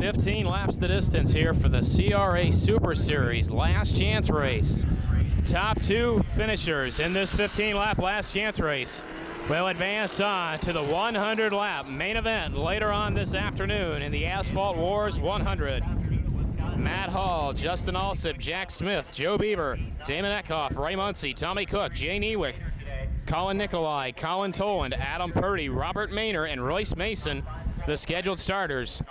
15 laps the distance here for the CRA Super Series last chance race. Top two finishers in this 15-lap last chance race will advance on to the 100-lap main event later on this afternoon in the Asphalt Wars 100. Matt Hall, Justin Alsip, Jack Smith, Joe Beaver, Damon Eckhoff, Ray Muncy, Tommy Cook, Jay Newick, Colin Nicolai, Colin Toland, Adam Purdy, Robert Maynor, and Royce Mason, the scheduled starters.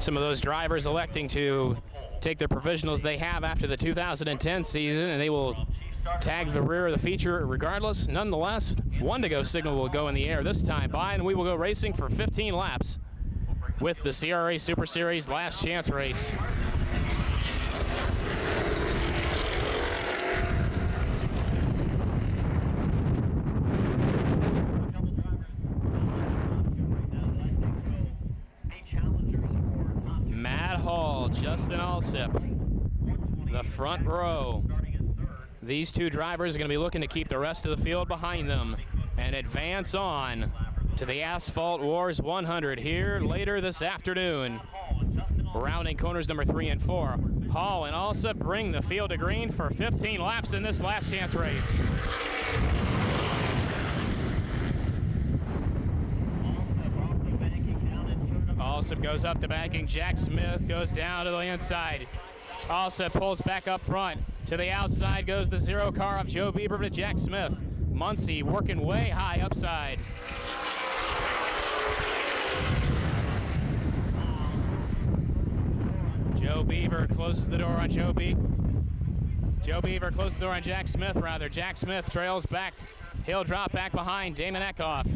Some of those drivers electing to take their provisionals they have after the 2010 season, and they will tag the rear of the feature regardless. Nonetheless, one to go signal will go in the air this time by, and we will go racing for 15 laps with the CRA Super Series last chance race. Matt Hall, Justin Alsip, the front row. These two drivers are going to be looking to keep the rest of the field behind them and advance on to the Asphalt Wars 100 here later this afternoon. Rounding corners number 3 and 4. Hall and Alsip bring the field to green for 15 laps in this last chance race. Alsip goes up the banking. Jack Smith goes down to the inside. Alsip pulls back up front. To the outside goes the zero car of Joe Beaver to Jack Smith. Muncy working way high upside. Joe Beaver closes the door on Joe Beaver closes the door on Jack Smith, rather. Jack Smith trails back. He'll drop back behind Damon Eckhoff.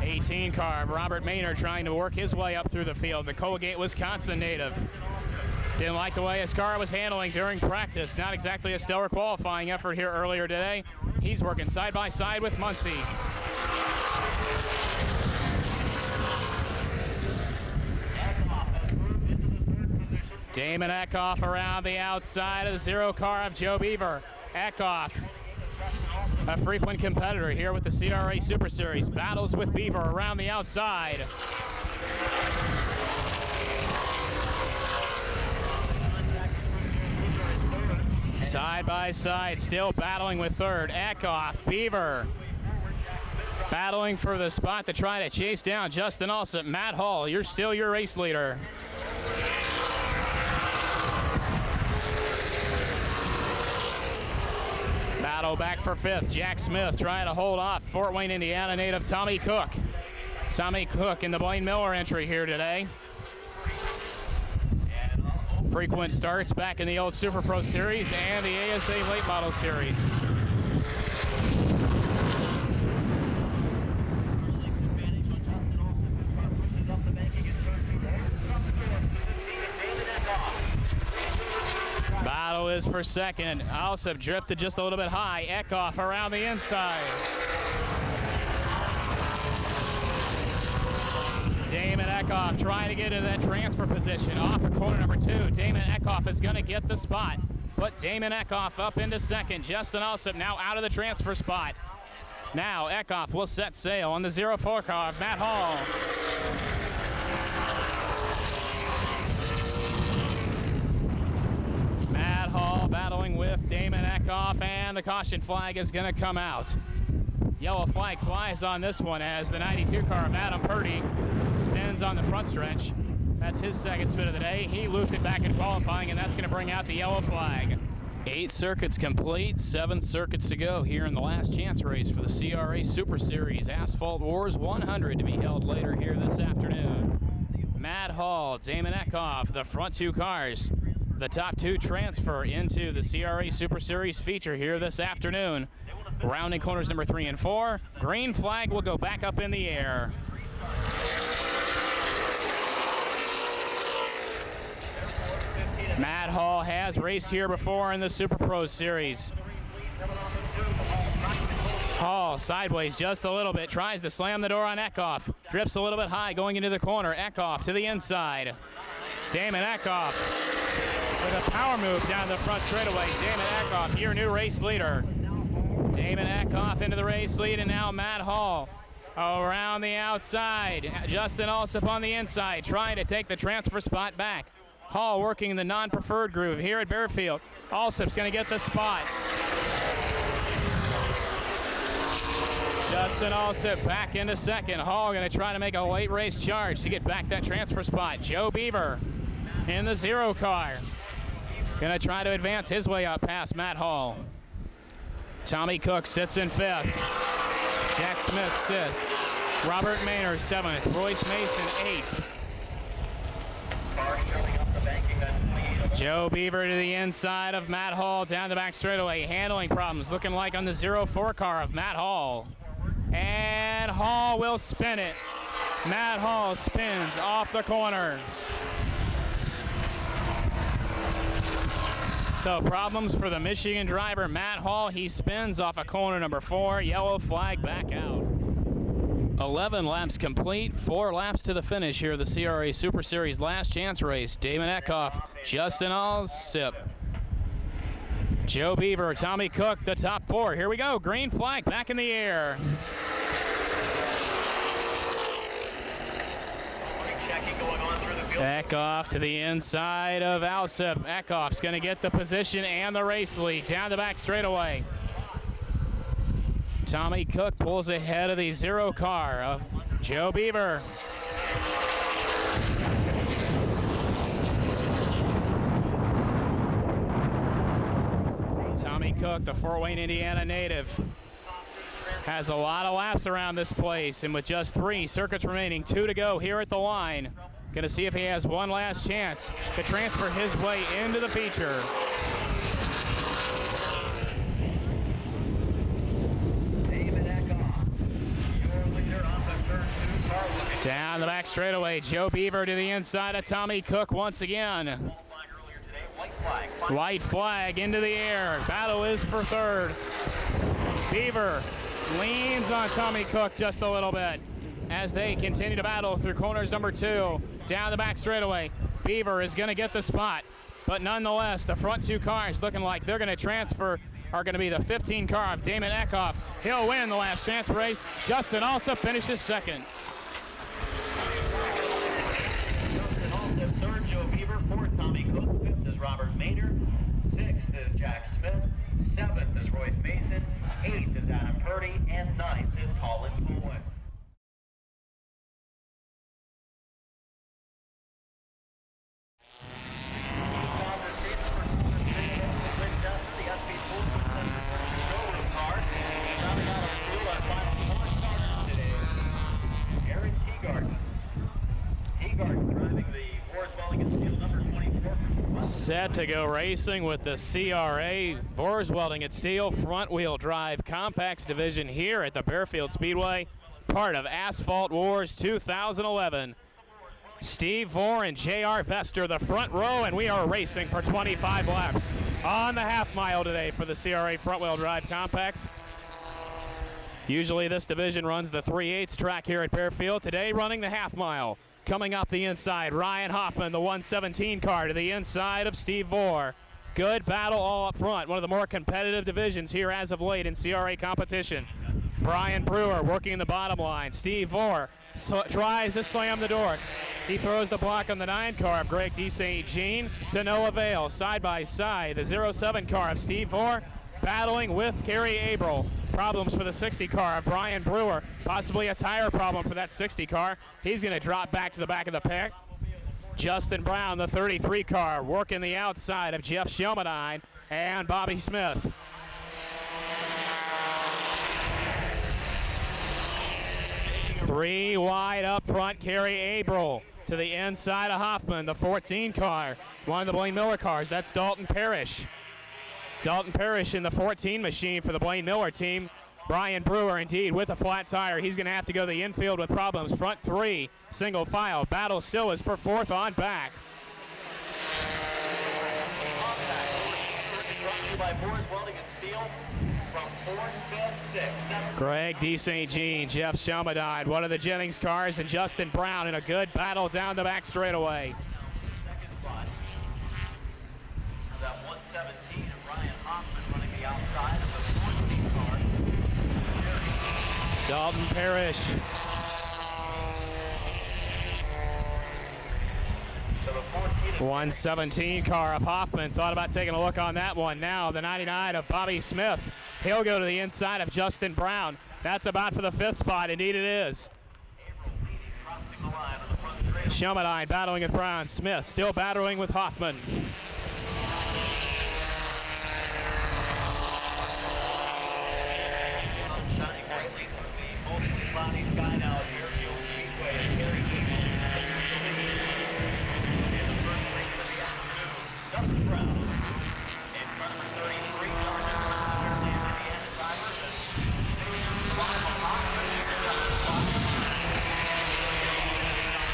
18 car of Robert Maynor trying to work his way up through the field. The Colgate, Wisconsin native. Didn't like the way his car was handling during practice. Not exactly a stellar qualifying effort here earlier today. He's working side by side with Muncy. Damon Eckhoff around the outside of the zero car of Joe Beaver. Eckhoff, a frequent competitor here with the CRA Super Series, battles with Beaver around the outside. Side by side, still battling with third. Eckhoff, Beaver, battling for the spot to try to chase down Justin Alsip. Matt Hall, you're still your race leader. Battle back for fifth. Jack Smith trying to hold off Fort Wayne, Indiana native Tommy Cook. Tommy Cook in the Blaine Miller entry here today. Frequent starts back in the old Super Pro Series and the ASA Late Model Series. Battle is for second. Alsip drifted just a little bit high. Eckhoff around the inside. Damon Eckhoff trying to get into that transfer position off of corner number 2. Damon Eckhoff is going to get the spot. Put Damon Eckhoff up into second. Justin Alsip now out of the transfer spot. Now Eckhoff will set sail on the 04 car of Matt Hall. Matt Hall battling with Damon Eckhoff, and the caution flag is going to come out. Yellow flag flies on this one as the 92 car of Adam Purdy spins on the front stretch. That's his second spin of the day. He looped it back in qualifying, and that's going to bring out the yellow flag. 8 circuits complete, 7 circuits to go here in the last chance race for the CRA Super Series Asphalt Wars 100 to be held later here this afternoon. Matt Hall, Damon Eckhoff, the front 2 cars. The top 2 transfer into the CRA Super Series feature here this afternoon. Rounding corners number 3 and 4. Green flag will go back up in the air. Matt Hall has raced here before in the Super Pro Series. Hall sideways just a little bit, tries to slam the door on Eckhoff. Drifts a little bit high going into the corner. Eckhoff to the inside. Damon Eckhoff with a power move down the front straightaway. Damon Eckhoff, your new race leader. Damon Eckhoff into the race lead, and now Matt Hall around the outside. Justin Alsop on the inside, trying to take the transfer spot back. Hall working in the non-preferred groove here at Bearfield. Alsop's going to get the spot. Justin Alsop back into second. Hall going to try to make a late race charge to get back that transfer spot. Joe Beaver in the 0 car. Going to try to advance his way up past Matt Hall. Tommy Cook sits in 5th. Jack Smith 6th. Robert Maynard 7th. Royce Mason 8th. Joe Beaver to the inside of Matt Hall down the back straightaway. Handling problems looking like on the 0-4 car of Matt Hall. And Hall will spin it. Matt Hall spins off the corner. So problems for the Michigan driver, Matt Hall. He spins off of corner number 4. Yellow flag back out. 11 laps complete, 4 laps to the finish here of the CRA Super Series last chance race. Damon Eckhoff, Justin Alsop, Joe Beaver, Tommy Cook, the top 4. Here we go, green flag back in the air. Eckhoff to the inside of Alsop. Eckhoff's going to get the position and the race lead down the back straightaway. Tommy Cook pulls ahead of the 0 car of Joe Beaver. Tommy Cook, the Fort Wayne, Indiana native, has a lot of laps around this place, and with just 3 circuits remaining, 2 to go here at the line, going to see if he has one last chance to transfer his way into the feature. Down the back straightaway, Joe Beaver to the inside of Tommy Cook once again. White flag into the air. Battle is for 3rd. Beaver leans on Tommy Cook just a little bit as they continue to battle through corners number 2. Down the back straightaway, Beaver is going to get the spot, but nonetheless, the front 2 cars looking like they're going to transfer are going to be the 15 car of Damon Eckhoff. He'll win the last chance race. Justin also finishes 2nd. Justin Alsop 3rd, Joe Beaver 4th, Tommy Cook 5th is Robert Maynard, 6th is Jack Smith, 7th is Royce Mason, 8th is Adam Purdy, and 9th is Colin Bowen. Set to go racing with the CRA Vors Welding and Steel front wheel drive compacts division here at the Bearfield Speedway, part of Asphalt Wars 2011. Steve Vore and J.R. Vester the front row, and we are racing for 25 laps on the half mile today for the CRA front wheel drive compacts. Usually this division runs the 3/8 track here at Bearfield. Today running the half mile. Coming up the inside, Ryan Hoffman, the 117 car to the inside of Steve Vore. Good battle all up front. One of the more competitive divisions here as of late in CRA competition. Brian Brewer working in the bottom line. Steve Vore tries to slam the door. He throws the block on the 9 car of Greg DeSaint-Jean to no avail. Side by side, the 07 car of Steve Vore battling with Kerry Abril. Problems for the 60 car of Brian Brewer. Possibly a tire problem for that 60 car. He's going to drop back to the back of the pack. Justin Brown, the 33 car, working the outside of Jeff Shelmadine and Bobby Smith. Three wide up front, Kerry Abril to the inside of Hoffman, the 14 car. One of the Blaine Miller cars, that's Dalton Parrish. Dalton Parrish in the 14 machine for the Blaine Miller team. Brian Brewer, indeed, with a flat tire. He's going to have to go to the infield with problems. Front 3, single file. Battle still is for 4th on back. Greg DeSaint-Jean, Jeff Shelmadine, one of the Jennings cars, and Justin Brown in a good battle down the back straightaway. Dalton Parrish. So the 14 117 car of Hoffman thought about taking a look on that one. Now the 99 of Bobby Smith. He'll go to the inside of Justin Brown. That's about for the 5th spot. Indeed it is. crossing the line on the front straight. Shelmadine battling with Brown. Smith still battling with Hoffman. Shining brightly through the mostly cloudy sky now at Deerfield Speedway. Carrie Eagle takes the lead. In the first race of the afternoon, Dustin Brown in front of the 33, Sergeant Brown, the Indiana drivers, and five of Hoffman in the second spot.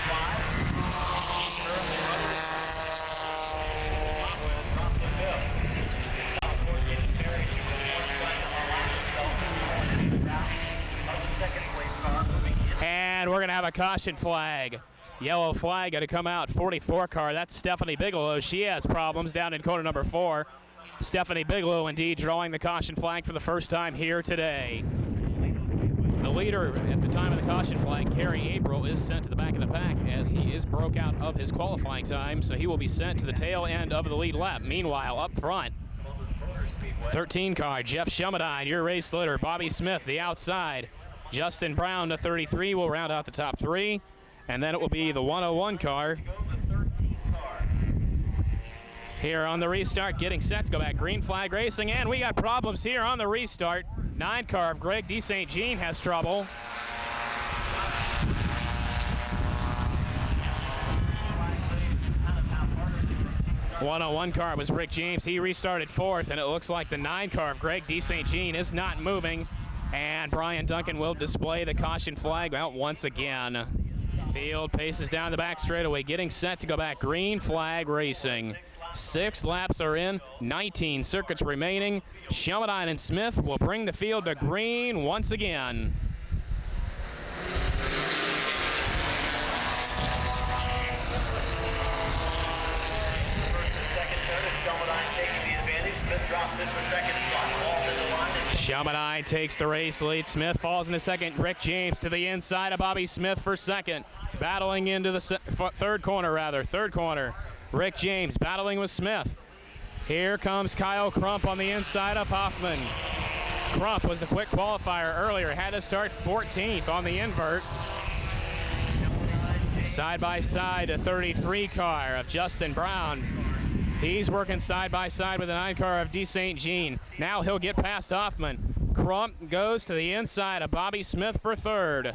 Five. Currently running. Will drop the 5th. Southport getting buried. He was one trying to unlock himself in the round of the second place car moving in. And we're going to have a caution flag. Yellow flag going to come out. 44 car. That's Stephanie Bigelow. She has problems down in corner number 4. Stephanie Bigelow indeed drawing the caution flag for the first time here today. The leader at the time of the caution flag, Kerry April, is sent to the back of the pack as he is broke out of his qualifying time, so he will be sent to the tail end of the lead lap. Meanwhile, up front, 13 car, Jeff Shelmadine, your race leader. Bobby Smith, the outside. Justin Brown, the 33, will round out the top 3. And then it will be the 101 car here on the restart, getting set to go back. Green flag racing, and we got problems here on the restart. 9 car of Greg De St. Jean has trouble. The 101 car was Rick James. He restarted 4th, and it looks like the 9 car of Greg De St. Jean is not moving. And Brian Duncan will display the caution flag out once again. Field paces down the back straightaway, getting set to go back. Green flag racing. 6 laps are in, 19 circuits remaining. Shelmadine and Smith will bring the field to green once again. Shelmadine takes the race lead. Smith falls into second. Rick James to the inside of Bobby Smith for second. Battling into the third corner. Rick James battling with Smith. Here comes Kyle Crump on the inside of Hoffman. Crump was the quick qualifier earlier. Had to start 14th on the invert. Side by side, a 33 car of Justin Brown. He's working side by side with the 9 car of De St. Jean. Now he'll get past Hoffman. Crump goes to the inside of Bobby Smith for 3rd.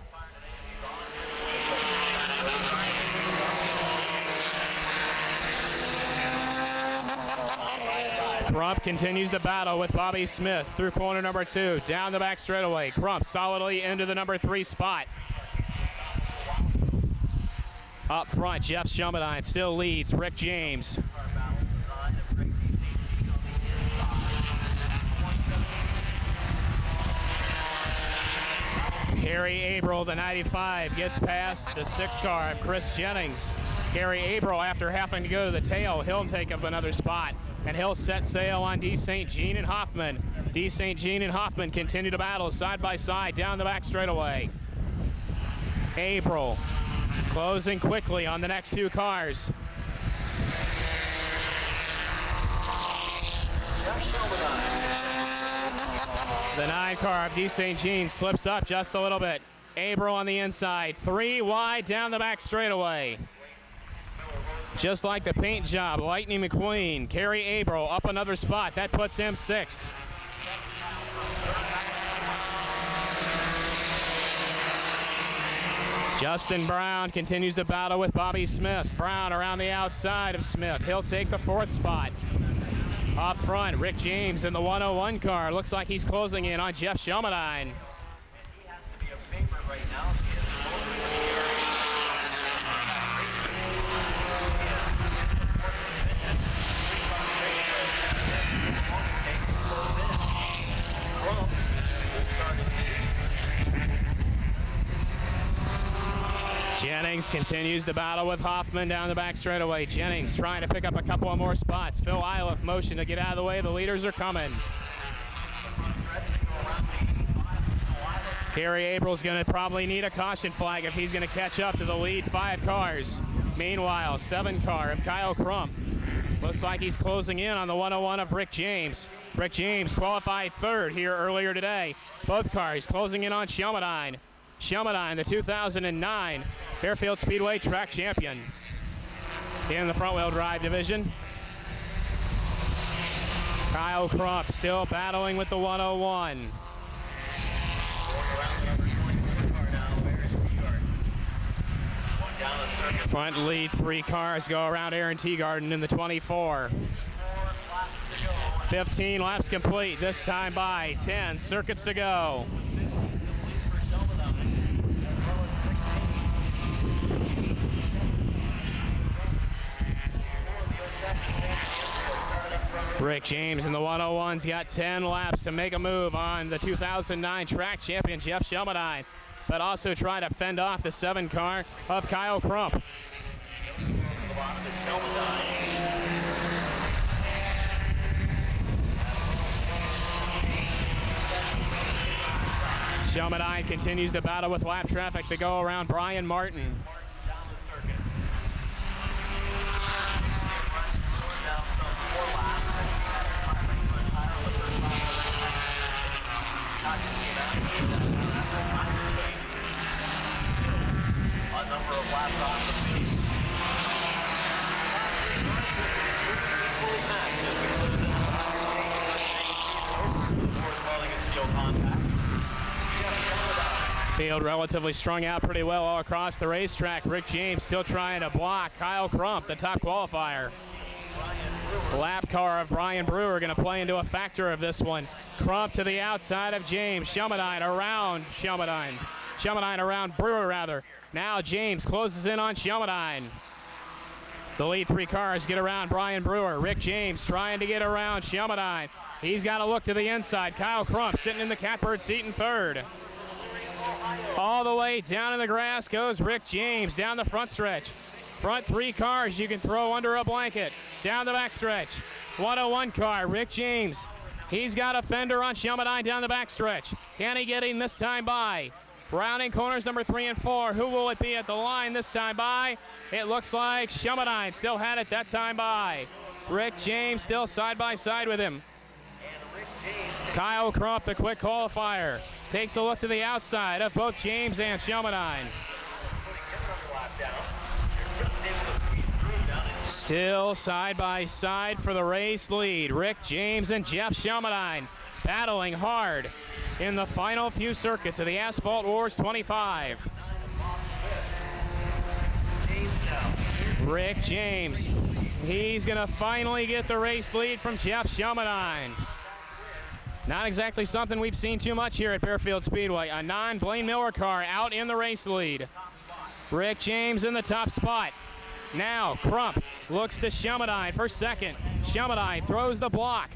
Crump continues the battle with Bobby Smith through corner number 2, down the back straightaway. Crump solidly into the number 3 spot. Up front, Jeff Shelmadine still leads Rick James. Kerry April, the 95, gets past the 6 car of Chris Jennings. Kerry April, after having to go to the tail, he'll take up another spot, and he'll set sail on De St. Jean and Hoffman. De St. Jean and Hoffman continue to battle side by side down the back straightaway. April closing quickly on the next 2 cars. The 9 car of De St. Jean slips up just a little bit. April on the inside, 3 wide down the back straightaway. Just like the paint job, Lightning McQueen, Kerry April up another spot. That puts him 6th. Justin Brown continues to battle with Bobby Smith. Brown around the outside of Smith. He'll take the 4th spot. Up front, Rick James in the 101 car. Looks like he's closing in on Jeff Shelmadine. He has to be a favorite right now. Jennings continues to battle with Hoffman down the back straightaway. Jennings trying to pick up a couple of more spots. Phil Iliff motion to get out of the way. The leaders are coming. Gary April's going to probably need a caution flag if he's going to catch up to the lead 5 cars. Meanwhile, 7 car of Kyle Crump. Looks like he's closing in on the 101 of Rick James. Rick James qualified 3rd here earlier today. Both cars closing in on Shelmadine. Shelmadine, the 2009 Fairfield Speedway track champion in the front-wheel drive division. Kyle Crump still battling with the 101. Front lead 3 cars go around Aaron Teagarden in the 24. 15 laps complete, this time by 10 circuits to go. Rick James in the 101's got 10 laps to make a move on the 2009 track champion Jeff Shelmadine, but also try to fend off the 7 car of Kyle Crump. Shelmadine continues to battle with lap traffic to go around Brian Martin. Field relatively strung out pretty well all across the racetrack. Rick James still trying to block Kyle Crump, the top qualifier. Lap car of Brian Brewer going to play into a factor of this one. Crump to the outside of James. Shelmadine around Shelmadine. Shelmadine around Brewer, rather. Now James closes in on Shelmadine. The lead 3 cars get around Brian Brewer. Rick James trying to get around Shelmadine. He's got to look to the inside. Kyle Crump sitting in the catbird seat in 3rd. All the way down in the grass goes Rick James down the front stretch. Front 3 cars you can throw under a blanket. Down the back stretch. 101 car, Rick James. He's got a fender on Shelmadine down the back stretch. Can he get him this time by? Rounding corners number 3 and 4. Who will it be at the line this time by? It looks like Shelmadine still had it that time by. Rick James still side by side with him. Kyle Crump, the quick qualifier, takes a look to the outside of both James and Shelmadine. Still side by side for the race lead. Rick James and Jeff Shelmadine battling hard in the final few circuits of the Asphalt Wars 25. Rick James, he's going to finally get the race lead from Jeff Shelmadine. Not exactly something we've seen too much here at Fairfield Speedway. A non-Blaine Miller car out in the race lead. Rick James in the top spot. Now Crump looks to Shelmadine for second. Shelmadine throws the block.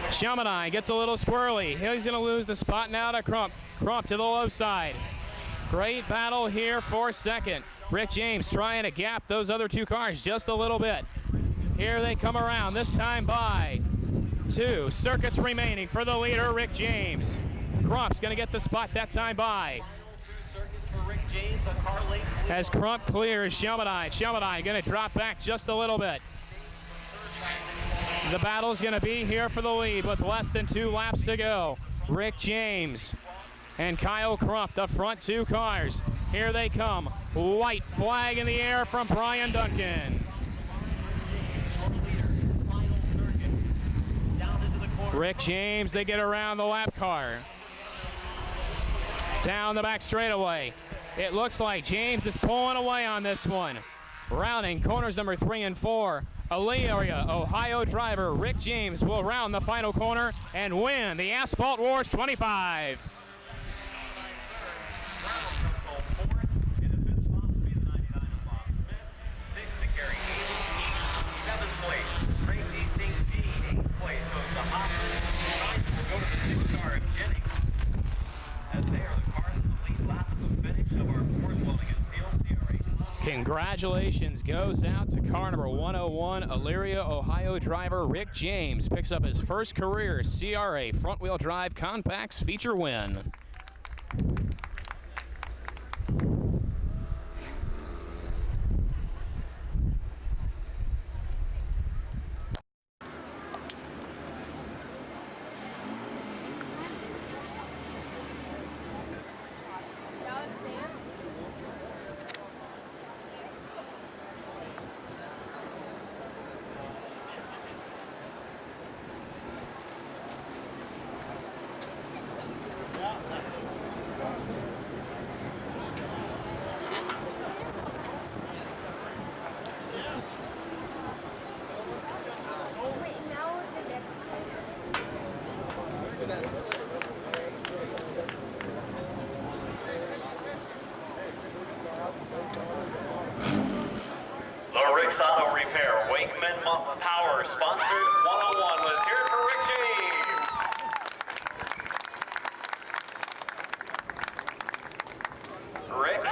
Shelmadine gets a little squirrely. He's going to lose the spot now to Crump. Crump to the low side. Great battle here for second. Rick James trying to gap those other 2 cars just a little bit. Here they come around, this time by 2 circuits remaining for the leader, Rick James. Crump's going to get the spot that time by. As Crump clears Shelmadine. Shelmadine going to drop back just a little bit. The battle's going to be here for the lead with less than 2 laps to go. Rick James and Kyle Crump, the front 2 cars. Here they come. White flag in the air from Brian Duncan. Rick James, they get around the lap car. Down the back straightaway. It looks like James is pulling away on this one. Rounding corners number 3 and 4. Elyria, Ohio driver Rick James will round the final corner and win the Asphalt Wars 25. Congratulations goes out to car number 101, Elyria, Ohio driver Rick James. Picks up his first career CRA front-wheel drive compacts feature win. Rick's Auto Repair, Wakeman Power sponsored 101. Let's hear it for Rick James. Rick,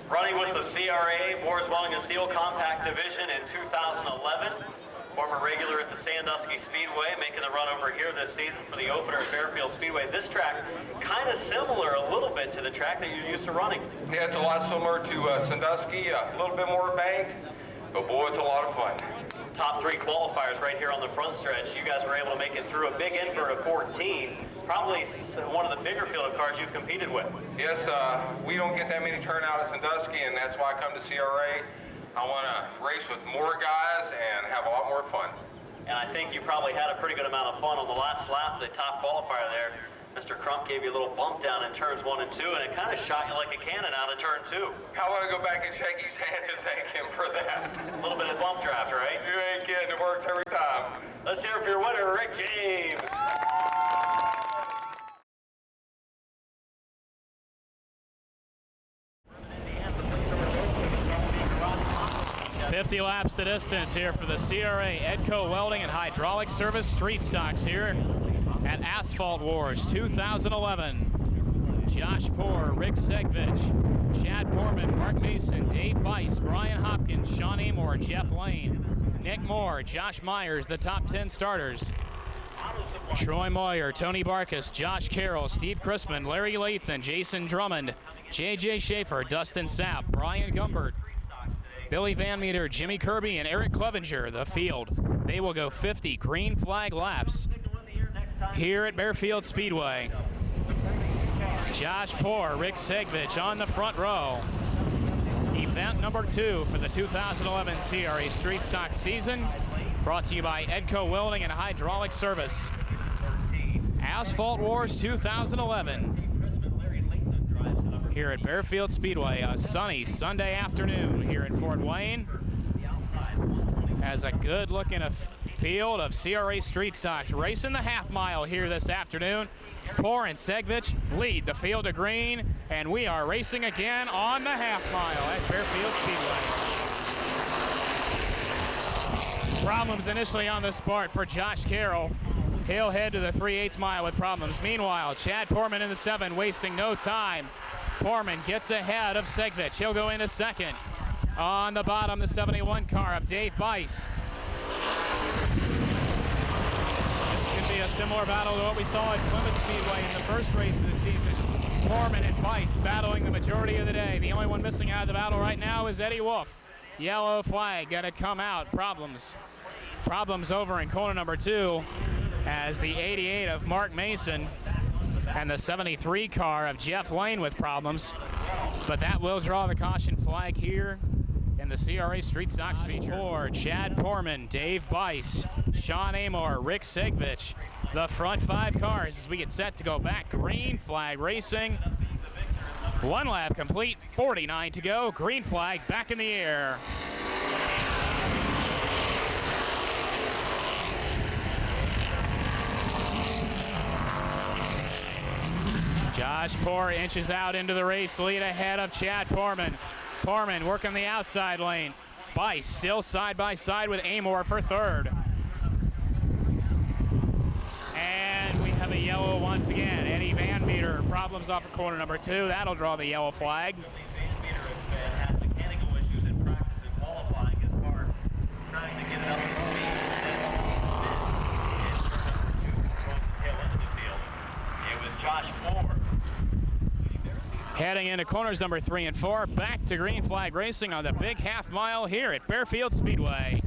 running with the CRA Boers Welding and Steel Compact Division in 2011. Former regular at the Sandusky Speedway, making the run over here this season for the opener at Baerfield Speedway. This track, kind of similar a little bit to the track that you're used to running. Yeah, it's a lot similar to Sandusky, a little bit more banked, but boy, it's a lot of fun. Top 3 qualifiers right here on the front stretch. You guys were able to make it through a big invert of 14. Probably one of the bigger field of cars you've competed with. Yes, we don't get that many turnout at Sandusky, and that's why I come to CRA. I want to race with more guys and have a lot more fun. And I think you probably had a pretty good amount of fun on the last lap, the top qualifier there. Mr. Crump gave you a little bump down in turns 1 and 2, and it kind of shot you like a cannon out of turn 2. I want to go back and shake his hand and thank him for that. A little bit of bump draft, right? You ain't kidding, it works every time. Let's hear it for your winner, Rick James. 50 laps the distance here for the CRA Edco Welding and Hydraulic Service Street Stocks here at Asphalt Wars 2011. Josh Poor, Rick Segvich, Chad Borman, Mark Mason, Dave Weiss, Brian Hopkins, Sean Amor, Jeff Lane, Nick Moore, Josh Myers, the top 10 starters. Troy Moyer, Tony Barkas, Josh Carroll, Steve Chrisman, Larry Lathan, Jason Drummond, J.J. Schaefer, Dustin Sapp, Brian Gumbert, Billy Van Meter, Jimmy Kirby, and Eric Clevenger, the field. They will go 50 green flag laps here at Baerfield Speedway. Josh Poor, Rick Segvich on the front row. Event number 2 for the 2011 CRA Street Stock season, brought to you by Edco Welding and Hydraulic Service. Asphalt Wars 2011 here at Baerfield Speedway, a sunny Sunday afternoon here in Fort Wayne. Has a good-looking field of CRA Street Stocks racing the half mile here this afternoon. Poor and Segvich lead the field to green, and we are racing again on the half mile at Baerfield Speedway. Problems initially on the start for Josh Carroll. He'll head to the 3/8 mile with problems. Meanwhile, Chad Poorman in the 7, wasting no time. Poorman gets ahead of Segvich. He'll go into second. On the bottom, the 71 car of Dave Weiss. This could be a similar battle to what we saw at Plymouth Speedway in the first race of the season. Poorman and Weiss battling the majority of the day. The only one missing out of the battle right now is Eddie Wolf. Yellow flag got to come out. Problems over in corner number 2 as the 88 of Mark Mason and the 73 car of Jeff Lane with problems. But that will draw the caution flag here in the CRA Street Stocks feature. For Chad Poorman, Dave Weiss, Sean Amor, Rick Segvich, the front 5 cars as we get set to go back. Green flag racing. 1 lap complete, 49 to go. Green flag back in the air. Josh Poor inches out into the race lead ahead of Chad Poorman. Poorman working the outside lane. Weiss still side by side with Amor for 3rd. And we have a yellow once again. Eddie Van Meter, problems off of corner number 2. That'll draw the yellow flag. and had mechanical issues in practice and qualifying his car, trying to get it up to speed. And turn number 2 controls the tail end of the field. It was Josh Ford. Heading into corners number 3 and 4, back to green flag racing on the big half mile here at Baer Speedway.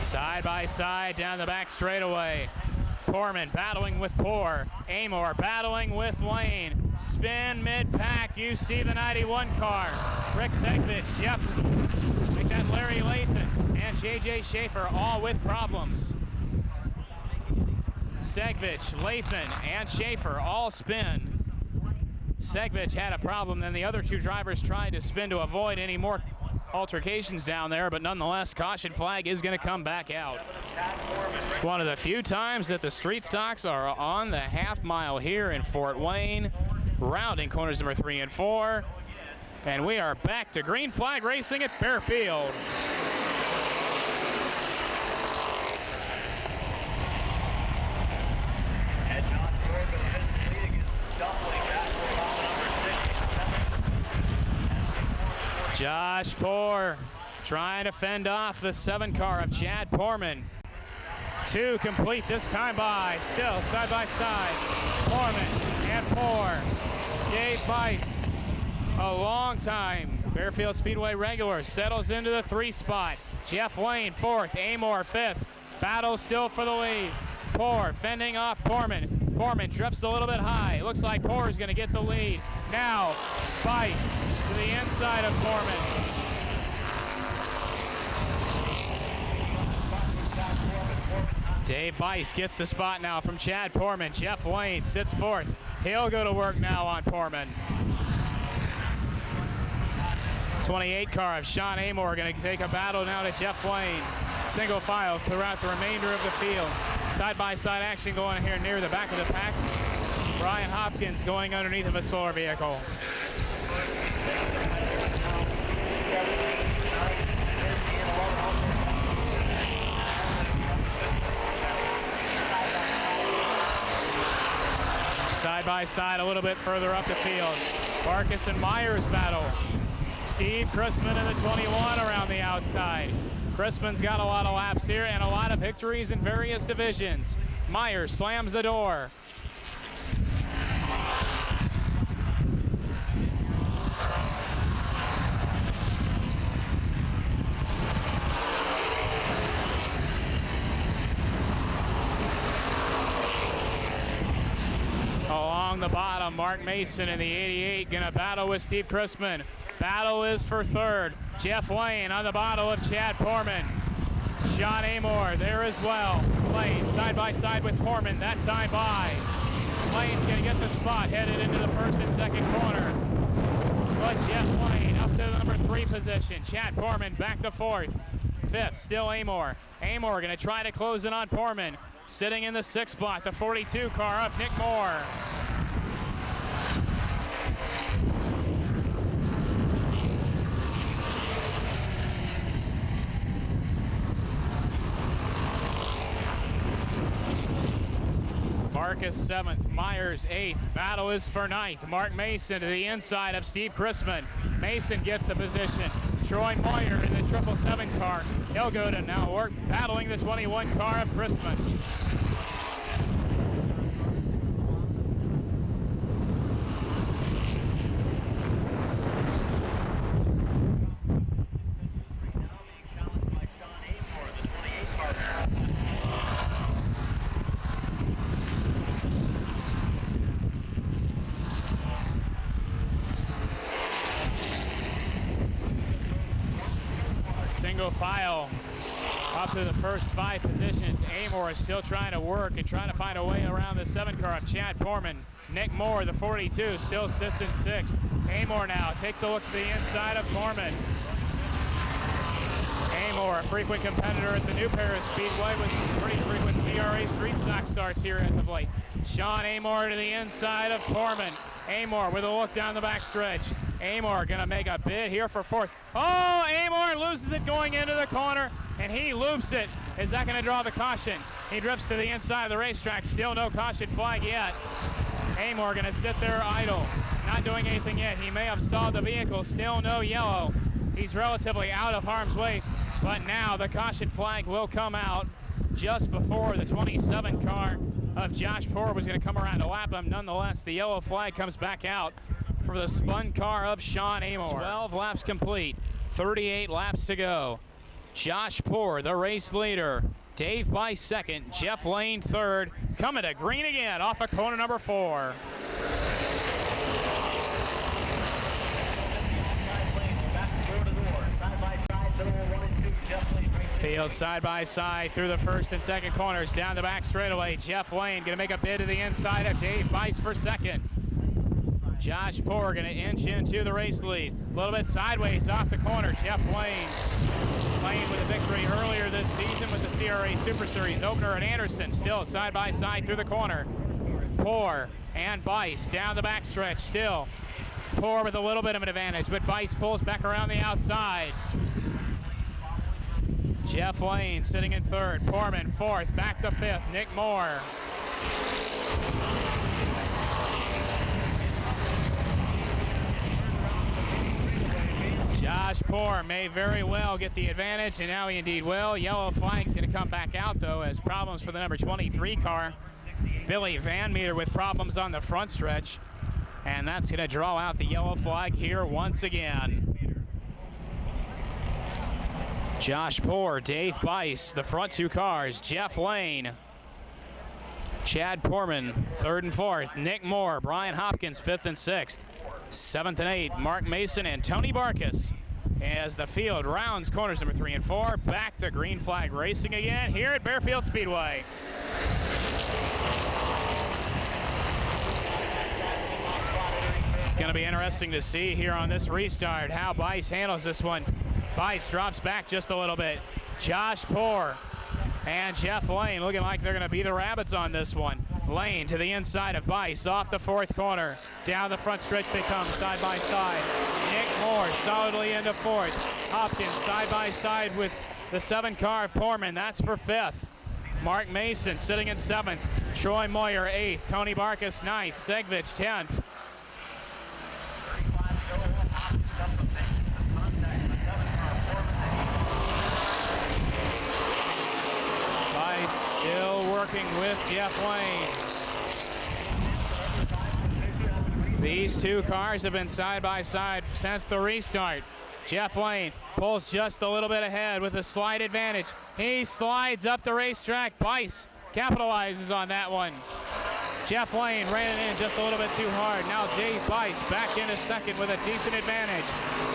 Side by side down the back straightaway. Poorman battling with Poor. Amor battling with Lane. Spin mid-pack. You see the 91 car. Rick Segvich, Jeff, like that Larry Lathan, and J.J. Schaefer all with problems. Segvich, Lathan, and Schaefer all spin. Segvich had a problem, then the other two drivers tried to spin to avoid any more altercations down there, but nonetheless, caution flag is going to come back out. One of the few times that the street stocks are on the half mile here in Fort Wayne, rounding corners number 3 and 4, and we are back to green flag racing at Baer Field. Josh Poor trying to fend off the 7 car of Chad Poorman. 2 complete this time by, still side by side, Poorman and Poor. Dave Bice, a long time Baer Speedway regular, settles into the 3 spot. Jeff Lane 4th, Amor 5th. Battle still for the lead. Poor fending off Poorman. Poorman drifts a little bit high. Looks like Poor is going to get the lead. Now Bice to the inside of Poorman. Dave Bice gets the spot now from Chad Poorman. Jeff Lane sits 4th. He'll go to work now on Poorman. 28 car of Sean Amor going to take a battle now to Jeff Lane. Single file throughout the remainder of the field. Side-by-side action going here near the back of the pack. Brian Hopkins going underneath of a slower vehicle. Side-by-side a little bit further up the field. Farkas and Myers battle. Steve Chrisman in the 21 around the outside. Chrisman's got a lot of laps here and a lot of victories in various divisions. Myers slams the door. Along the bottom, Mark Mason in the 88 gonna battle with Steve Chrisman. Battle is for 3rd. Jeff Lane on the bottom of Chad Poorman. Sean Amor there as well. Lane side by side with Poorman, that time by. Lane's gonna get the spot headed into the 1st and 2nd corner. But Jeff Lane up to the number 3 position. Chad Poorman back to 4th. 5th, still Amor. Amor gonna try to close it on Poorman. Sitting in the 6th spot, the 42 car of Nick Moore. Marcus 7th, Myers 8th. Battle is for 9th. Mark Mason to the inside of Steve Chrisman. Mason gets the position. Troy Moyer in the 777 car. He'll go to now work battling the 21 car of Chrisman. Single file up to the first 5 positions. Amor is still trying to work and trying to find a way around the 7 car of Chad Poorman. Nick Moore, the 42, still sits in 6th. Amor now takes a look at the inside of Poorman. Amor, a frequent competitor at the New Paris Speedway with pretty frequent CRA street stock starts here as of late. Sean Amor to the inside of Poorman. Amor with a look down the back stretch. Amor gonna make a bid here for 4th. Oh, Amor loses it going into the corner. and he loops it. Is that going to draw the caution? He drifts to the inside of the racetrack. Still no caution flag yet. Amor going to sit there idle, not doing anything yet. He may have stalled the vehicle. Still no yellow. He's relatively out of harm's way, but now the caution flag will come out just before the 27 car of Josh Poor was going to come around to lap him. Nonetheless, the yellow flag comes back out for the spun car of Sean Amor. 12 laps complete, 38 laps to go. Josh Poor, the race leader. Dave Bice second, Jeff Lane third. Coming to green again off of corner number 4. Field side by side through the first and second corners, down the back straightaway. Jeff Lane going to make a bid to the inside of Dave Bice for second. Josh Poor going to inch into the race lead. A little bit sideways off the corner. Jeff Lane. Lane with a victory earlier this season with the CRA Super Series opener at Anderson. Still side by side through the corner. Poor and Bice down the backstretch. Still Poor with a little bit of an advantage, but Bice pulls back around the outside. Jeff Lane sitting in third. Poorman fourth. Back to fifth. Nick Moore. Josh Poor may very well get the advantage, and now he indeed will. Yellow flag's going to come back out, though, as problems for the number 23 car. Billy Van Meter with problems on the front stretch, and that's going to draw out the yellow flag here once again. Josh Poor, Dave Bice, the front two cars. Jeff Lane, Chad Poorman, third and fourth. Nick Moore, Brian Hopkins, fifth and sixth. Seventh and eighth, Mark Mason and Tony Barkas. As the field rounds corners number 3 and 4, back to green flag racing again here at Bearfield Speedway. Going to be interesting to see here on this restart how Bice handles this one. Bice drops back just a little bit. Josh Poor and Jeff Lane looking like they're going to be the rabbits on this one. Lane to the inside of Bice, off the fourth corner. Down the front stretch they come, side by side. Nick Moore solidly into fourth. Hopkins side by side with the 7 car of Poorman, that's for fifth. Mark Mason sitting in seventh. Troy Moyer eighth. Tony Barkas ninth. Segvich 10th. Still working with Jeff Lane. These two cars have been side by side since the restart. Jeff Lane pulls just a little bit ahead with a slight advantage. He slides up the racetrack. Bice capitalizes on that one. Jeff Lane ran it in just a little bit too hard. Now Dave Bice back into second with a decent advantage.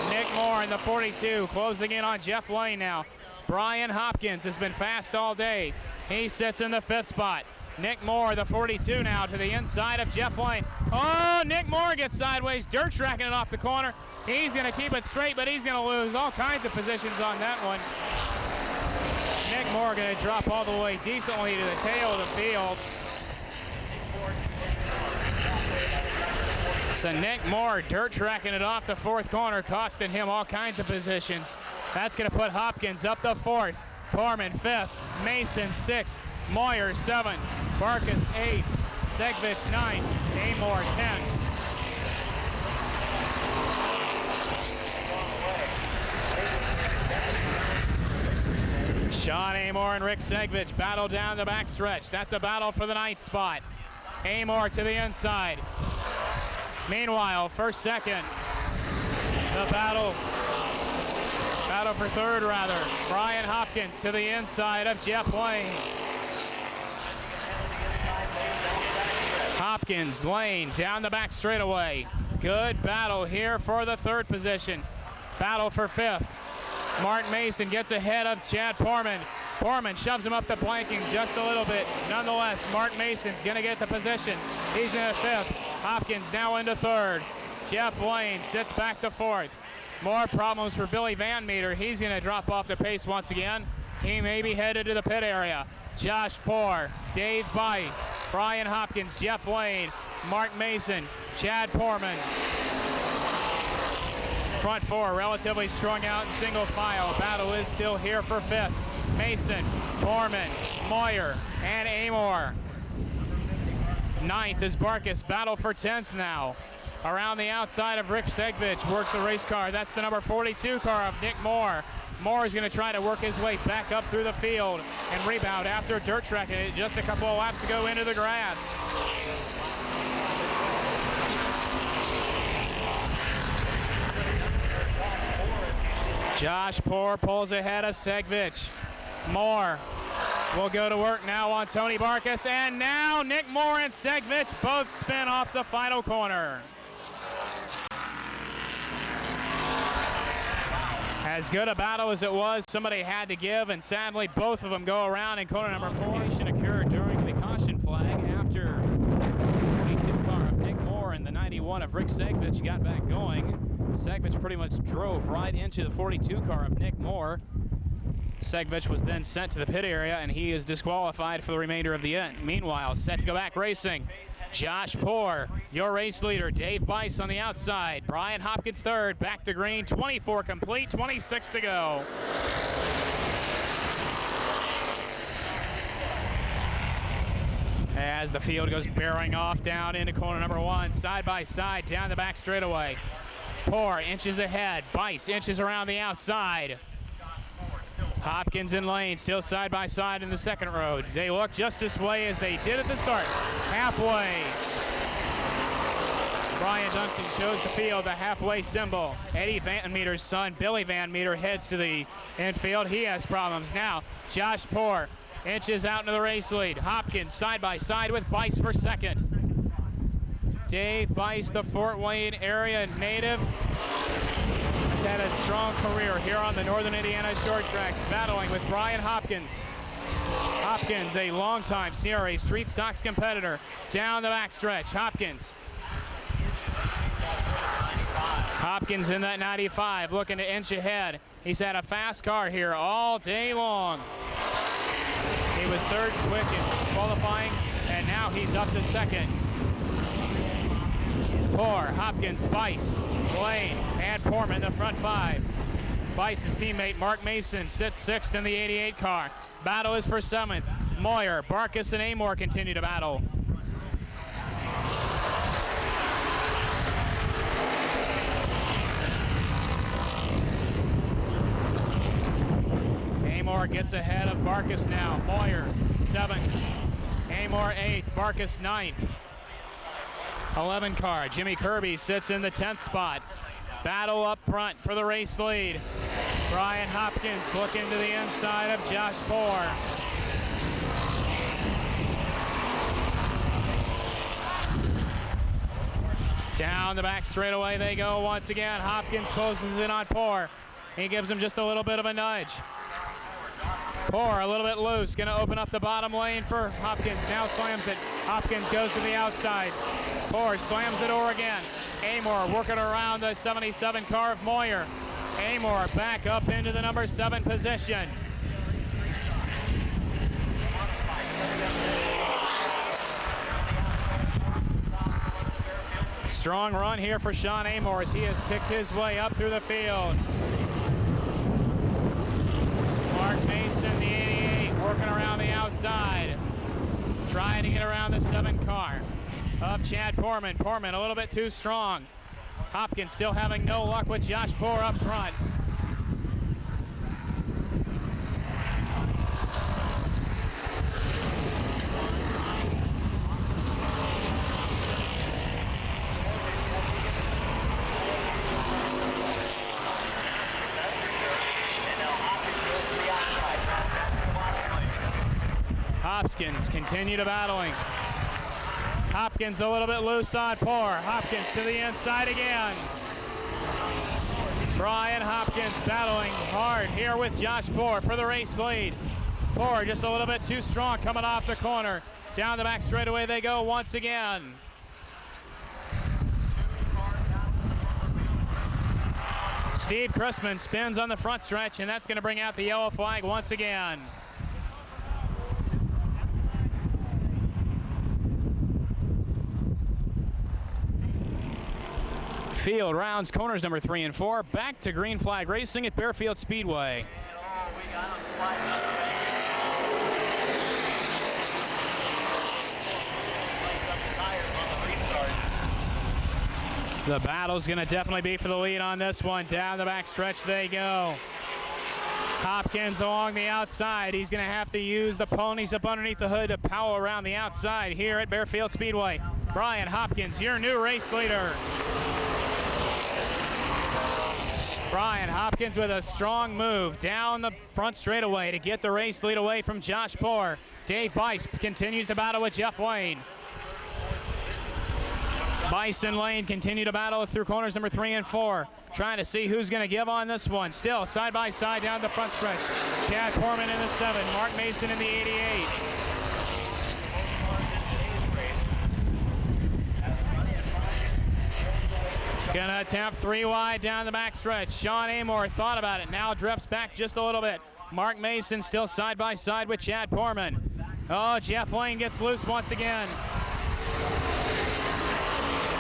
Nick Moore in the 42 closing in on Jeff Lane now. Brian Hopkins has been fast all day. He sits in the 5th spot. Nick Moore, the 42 now, to the inside of Jeff Lane. Oh, Nick Moore gets sideways, dirt tracking it off the corner. He's going to keep it straight, but he's going to lose all kinds of positions on that one. Nick Moore going to drop all the way decently to the tail of the field. So Nick Moore dirt tracking it off the 4th corner, costing him all kinds of positions. That's going to put Hopkins up to 4th. Poorman 5th. Mason 6th. Moyer 7th. Barkas 8th. Segvich 9th. Amor 10th. Sean Amor and Rick Segvich battle down the backstretch. That's a battle for the 9th spot. Amor to the inside. Meanwhile, first, second, the battle for third, rather. Brian Hopkins to the inside of Jeff Lane. Hopkins, Lane, down the back straightaway. Good battle here for the 3rd position. Battle for 5th. Mark Mason gets ahead of Chad Poorman. Poorman shoves him up the planking just a little bit. Nonetheless, Mark Mason's going to get the position. He's in 5th. Hopkins now into 3rd. Jeff Lane sits back to 4th. More problems for Billy Van Meter. He's going to drop off the pace once again. He may be headed to the pit area. Josh Poor, Dave Bice, Brian Hopkins, Jeff Lane, Mark Mason, Chad Poorman. Front 4 relatively strung out in single file. Battle is still here for 5th. Mason, Foreman, Moyer, and Amor. 9th is Barkas. Battle for 10th now. Around the outside of Rick Segvich works the race car. That's the number 42 car of Nick Moore. Moore is going to try to work his way back up through the field and rebound after dirt tracking it just a couple of laps ago into the grass. Josh Poor pulls ahead of Segvich. Moore will go to work now on Tony Barkas, and now Nick Moore and Segvich both spin off the final corner. As good a battle as it was, somebody had to give, and sadly both of them go around in corner number 4. Occurred during the caution flag after the 42 car of Nick Moore and the 91 of Rick Segvich got back going. Segvich pretty much drove right into the 42 car of Nick Moore. Segvich was then sent to the pit area, and he is disqualified for the remainder of the end. Meanwhile, set to go back racing, Josh Poor, your race leader. Dave Bice on the outside. Brian Hopkins third, back to green. 24 complete, 26 to go. As the field goes bearing off down into corner number 1, side by side down the back straightaway. Poor inches ahead, Bice inches around the outside. Hopkins and Lane still side by side in the second row. They look just this way as they did at the start. Halfway. Brian Duncan shows the field the halfway symbol. Eddie Van Meter's son, Billy Van Meter, heads to the infield. He has problems now. Josh Poor inches out into the race lead. Hopkins side by side with Bice for second. Dave Bice, the Fort Wayne area native, has had a strong career here on the Northern Indiana short tracks, battling with Brian Hopkins. Hopkins, a longtime CRA street stocks competitor, down the backstretch. Hopkins in that 95, looking to inch ahead. He's had a fast car here all day long. He was third quick in qualifying, and now he's up to second. Poor, Hopkins, Bice, Lane, and Poorman, the front 5. Bice's teammate Mark Mason sits 6th in the 88 car. Battle is for 7th. Moyer, Barkas, and Amor continue to battle. Amor gets ahead of Barkas now. Moyer, 7th. Amor, 8th. Barkas, 9th. 11 car, Jimmy Kirby sits in the 10th spot. Battle up front for the race lead. Brian Hopkins looking to the inside of Josh Poor. Down the back straightaway they go once again. Hopkins closes in on Poor. He gives him just a little bit of a nudge. Poor a little bit loose, gonna open up the bottom lane for Hopkins. Now slams it. Hopkins goes to the outside. Poor slams the door again. Amor working around the 77 car of Moyer. Amor back up into the number 7 position. Strong run here for Sean Amor as he has picked his way up through the field. Mark Mason, the 88, working around the outside, trying to get around the 7 car of Chad Poorman. Poorman a little bit too strong. Hopkins still having no luck with Josh Poor up front. Hopkins continue to battling. Hopkins a little bit loose on Poor. Hopkins to the inside again. Brian Hopkins battling hard here with Josh Poor for the race lead. Poor just a little bit too strong coming off the corner. Down the back straightaway they go once again. Steve Chrisman spins on the front stretch, and that's going to bring out the yellow flag once again. Field rounds corners number 3 and 4. Back to green flag racing at Baer Speedway. We got him. The battle's going to definitely be for the lead on this one. Down the back stretch they go. Hopkins along the outside. He's going to have to use the ponies up underneath the hood to power around the outside here at Baer Speedway. Brian Hopkins, your new race leader. Brian Hopkins with a strong move down the front straightaway to get the race lead away from Josh Poor. Dave Bice continues to battle with Jeff Lane. Bice and Lane continue to battle through corners number 3 and 4. Trying to see who's going to give on this one. Still side by side down the front stretch. Chad Portman in the 7, Mark Mason in the 88. Gonna attempt 3 wide down the back stretch. Sean Amor thought about it. Now drifts back just a little bit. Mark Mason still side by side with Chad Portman. Oh, Jeff Lane gets loose once again.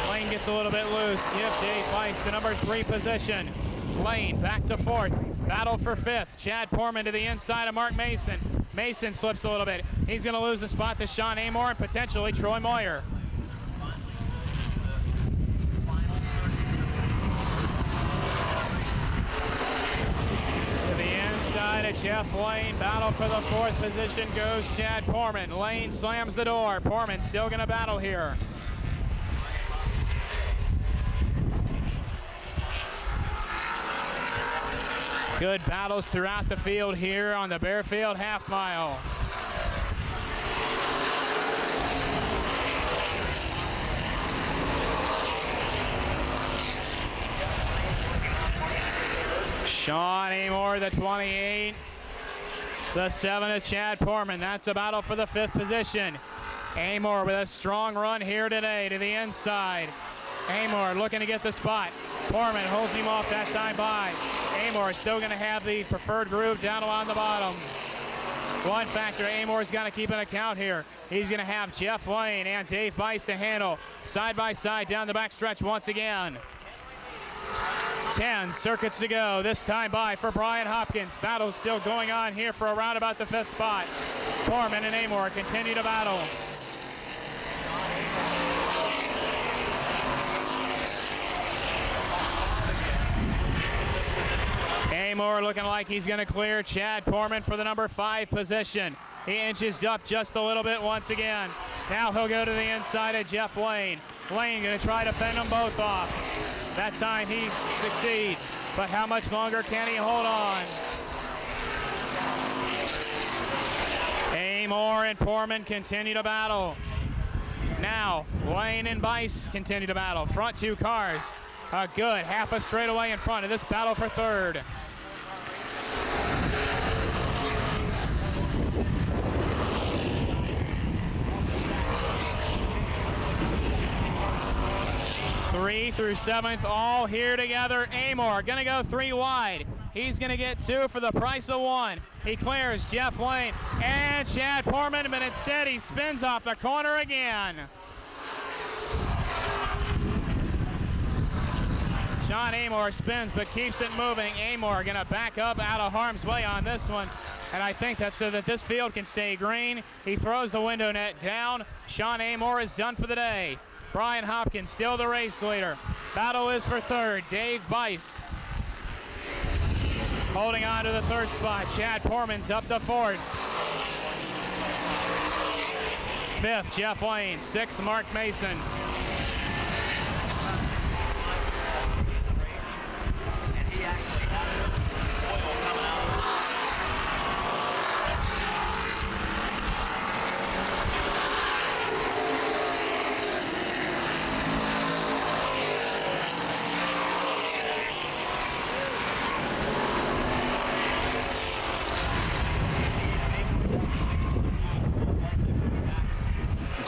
Lane gets a little bit loose. Give Dave Bice the number 3 position. Lane back to 4th. Battle for 5th. Chad Portman to the inside of Mark Mason. Mason slips a little bit. He's going to lose the spot to Sean Amor and potentially Troy Moyer. To the inside of Jeff Lane. Battle for the 4th position goes Chad Portman. Lane slams the door. Portman still going to battle here. Good battles throughout the field here on the Barefield half mile. Sean Amor, the 28. The 7 of Chad Portman. That's a battle for the 5th position. Amor with a strong run here today to the inside. Amor looking to get the spot. Portman holds him off that time by. Amor is still going to have the preferred groove down along the bottom. One factor Amor's got to keep an account here. He's going to have Jeff Lane and Dave Bice to handle side by side down the back stretch once again. 10 circuits to go. This time by for Brian Hopkins. Battle's still going on here for around about the 5th spot. Portman and Amor continue to battle. Amor looking like he's going to clear Chad Portman for the number 5 position. He inches up just a little bit once again. Now he'll go to the inside of Jeff Lane. Lane going to try to fend them both off. That time he succeeds, but how much longer can he hold on? Amor and Portman continue to battle. Now Lane and Bice continue to battle. Front 2 cars. A good half a straightaway in front of this battle for 3rd. Three through 7th, all here together. Amor gonna go 3 wide. He's gonna get 2 for the price of 1. He clears Jeff Lane and Chad Portman, but instead he spins off the corner again. Sean Amor spins but keeps it moving. Amor gonna back up out of harm's way on this one. And I think that's so that this field can stay green. He throws the window net down. Sean Amor is done for the day. Brian Hopkins still the race leader. Battle is for 3rd. Dave Bice holding on to the 3rd spot. Chad Portman's up to 4th. 5th, Jeff Lane. 6th, Mark Mason.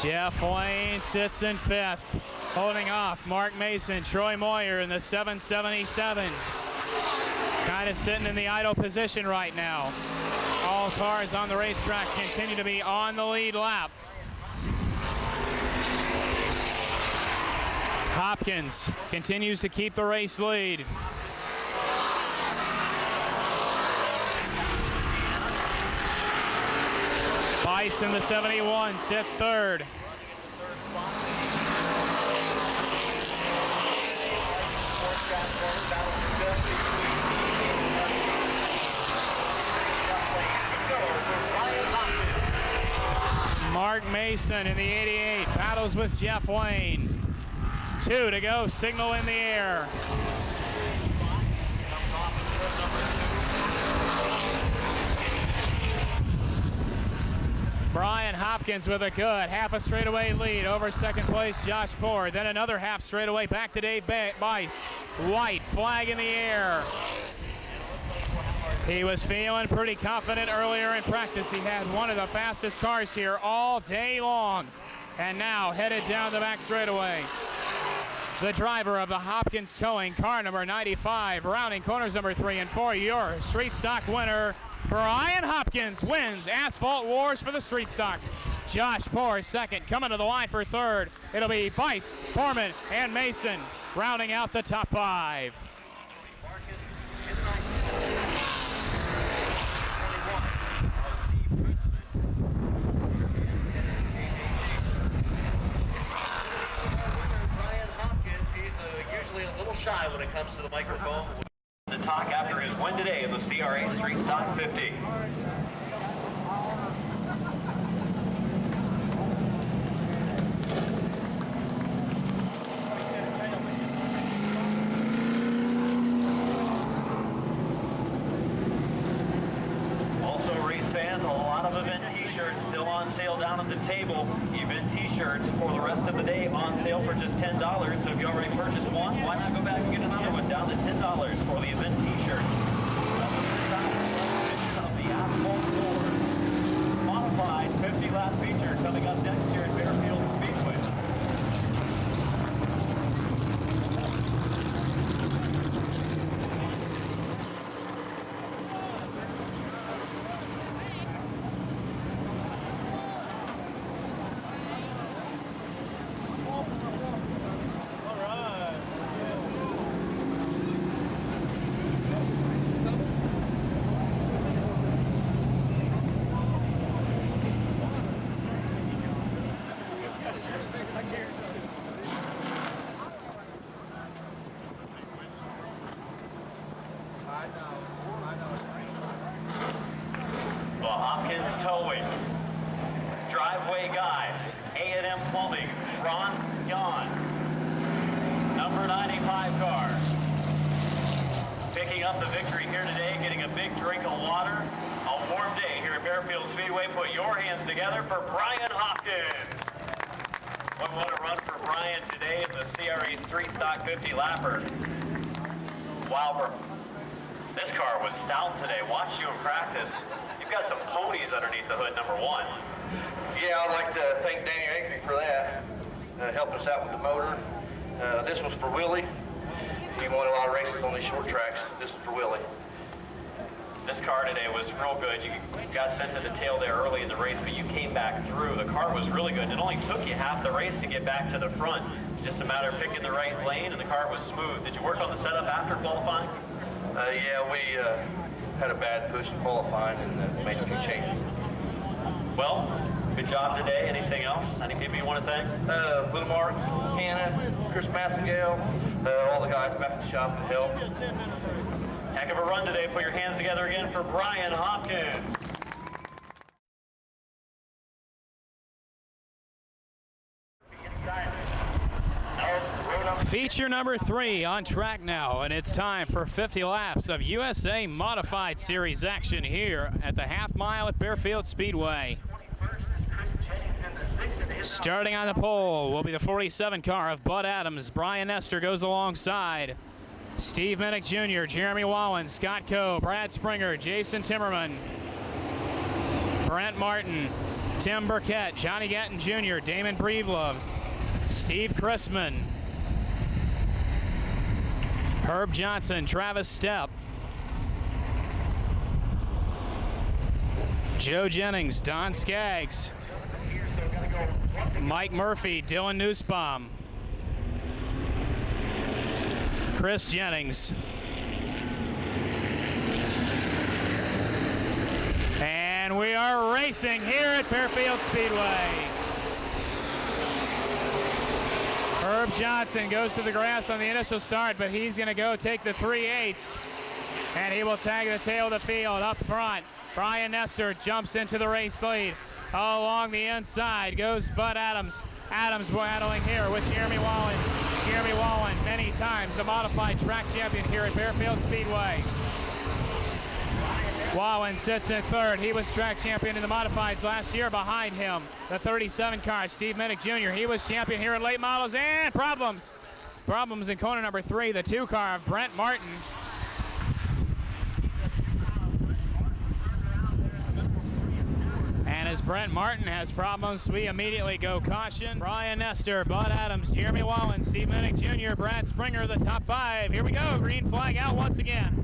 Jeff Lane sits in 5th, holding off Mark Mason, Troy Moyer in the 777. Kind of sitting in the idle position right now. All cars on the racetrack continue to be on the lead lap. Hopkins continues to keep the race lead. Bice in the 71 sits 3rd. transformer battle for fifth between Ryan Hopkins. Mark Mason in the 88 battles with Jeff Wayne. 2 to go, signal in the air. Brian Hopkins with a good half a straightaway lead over second place Josh Poor. Then another half straightaway back to Dave Bice. White flag in the air. He was feeling pretty confident earlier in practice. He had one of the fastest cars here all day long. And now headed down the back straightaway. The driver of the Hopkins Towing, car number 95, rounding corners number 3 and 4, your street stock winner, Brian Hopkins, wins Asphalt Wars for the street stocks. Josh Poor second, coming to the line for third. It'll be Bice, Foreman, and Mason rounding out the top 5. A little shy when it comes to the microphone. To talk after his win today in the CRA Street Stock 50. Also, race fans, a lot of event t-shirts still on sale down at the table. Event t-shirts for the rest of the day on sale for just $10. So if you already purchased one, why not go back and get another one down to $10 for the event t-shirt. The Asphalt Wars modified 50-lap feature coming up next year at Baer Speedway. Well, Hopkins Towing, Driveway Guys, A&M Plumbing, Ron Yon, number 95 car. Picking up the victory here today, getting a big drink of water. A warm day here at Baer Speedway. Put your hands together for Brian Hopkins. What a run for Brian today in the CRA Street Stock 50 lapper. Wow, this car was stout today. Watched you in practice. You've got some ponies underneath the hood, number 1. Yeah, I'd like to thank Danny Akery for that. Helped us out with the motor. This was for Willie. He won a lot of races on these short tracks. This is for Willie. This car today was real good. You got sent to the tail there early in the race, but you came back through. The car was really good. It only took you half the race to get back to the front. Just a matter of picking the right lane, and the car was smooth. Did you work on the setup after qualifying? Yeah, we had a bad push in qualifying and made a few changes. Well, good job today. Anything else? Any people you want to thank? Blue Mark, Hannah, Chris Massengale, all the guys back at the shop that helped. Heck of a run today. Put your hands together again for Brian Hopkins. Feature number 3 on track now, and it's time for 50 laps of USA Modified Series action here at the half mile at Baer Speedway. Starting on the pole will be the 47 car of Bud Adams. Brian Nestor goes alongside. Steve Minnick Jr., Jeremy Wallen, Scott Coe, Brad Springer, Jason Timmerman, Brent Martin, Tim Burkett, Johnny Gatton Jr., Damon Breedlove, Steve Chrisman, Herb Johnson, Travis Stepp, Joe Jennings, Don Skaggs, Mike Murphy, Dylan Nussbaum, Chris Jennings, and we are racing here at Baer Speedway. Herb Johnson goes to the grass on the initial start, but he's going to go take the 3/8, and he will tag the tail of the field up front. Brian Nestor jumps into the race lead. Along the inside goes Bud Adams. Adams battling here with Jeremy Wallen. Jeremy Wallen, many times the modified track champion here at Baer Speedway. Wallen sits in third. He was track champion in the modifieds last year. Behind him, the 37 car, Steve Minnick Jr. He was champion here at late models, and problems in corner number 3, the 2 car of Brent Martin. And as Brent Martin has problems, we immediately go caution. Brian Nestor, Bud Adams, Jeremy Wallen, Steve Minnick Jr., Brad Springer, the top 5. Here we go, green flag out once again.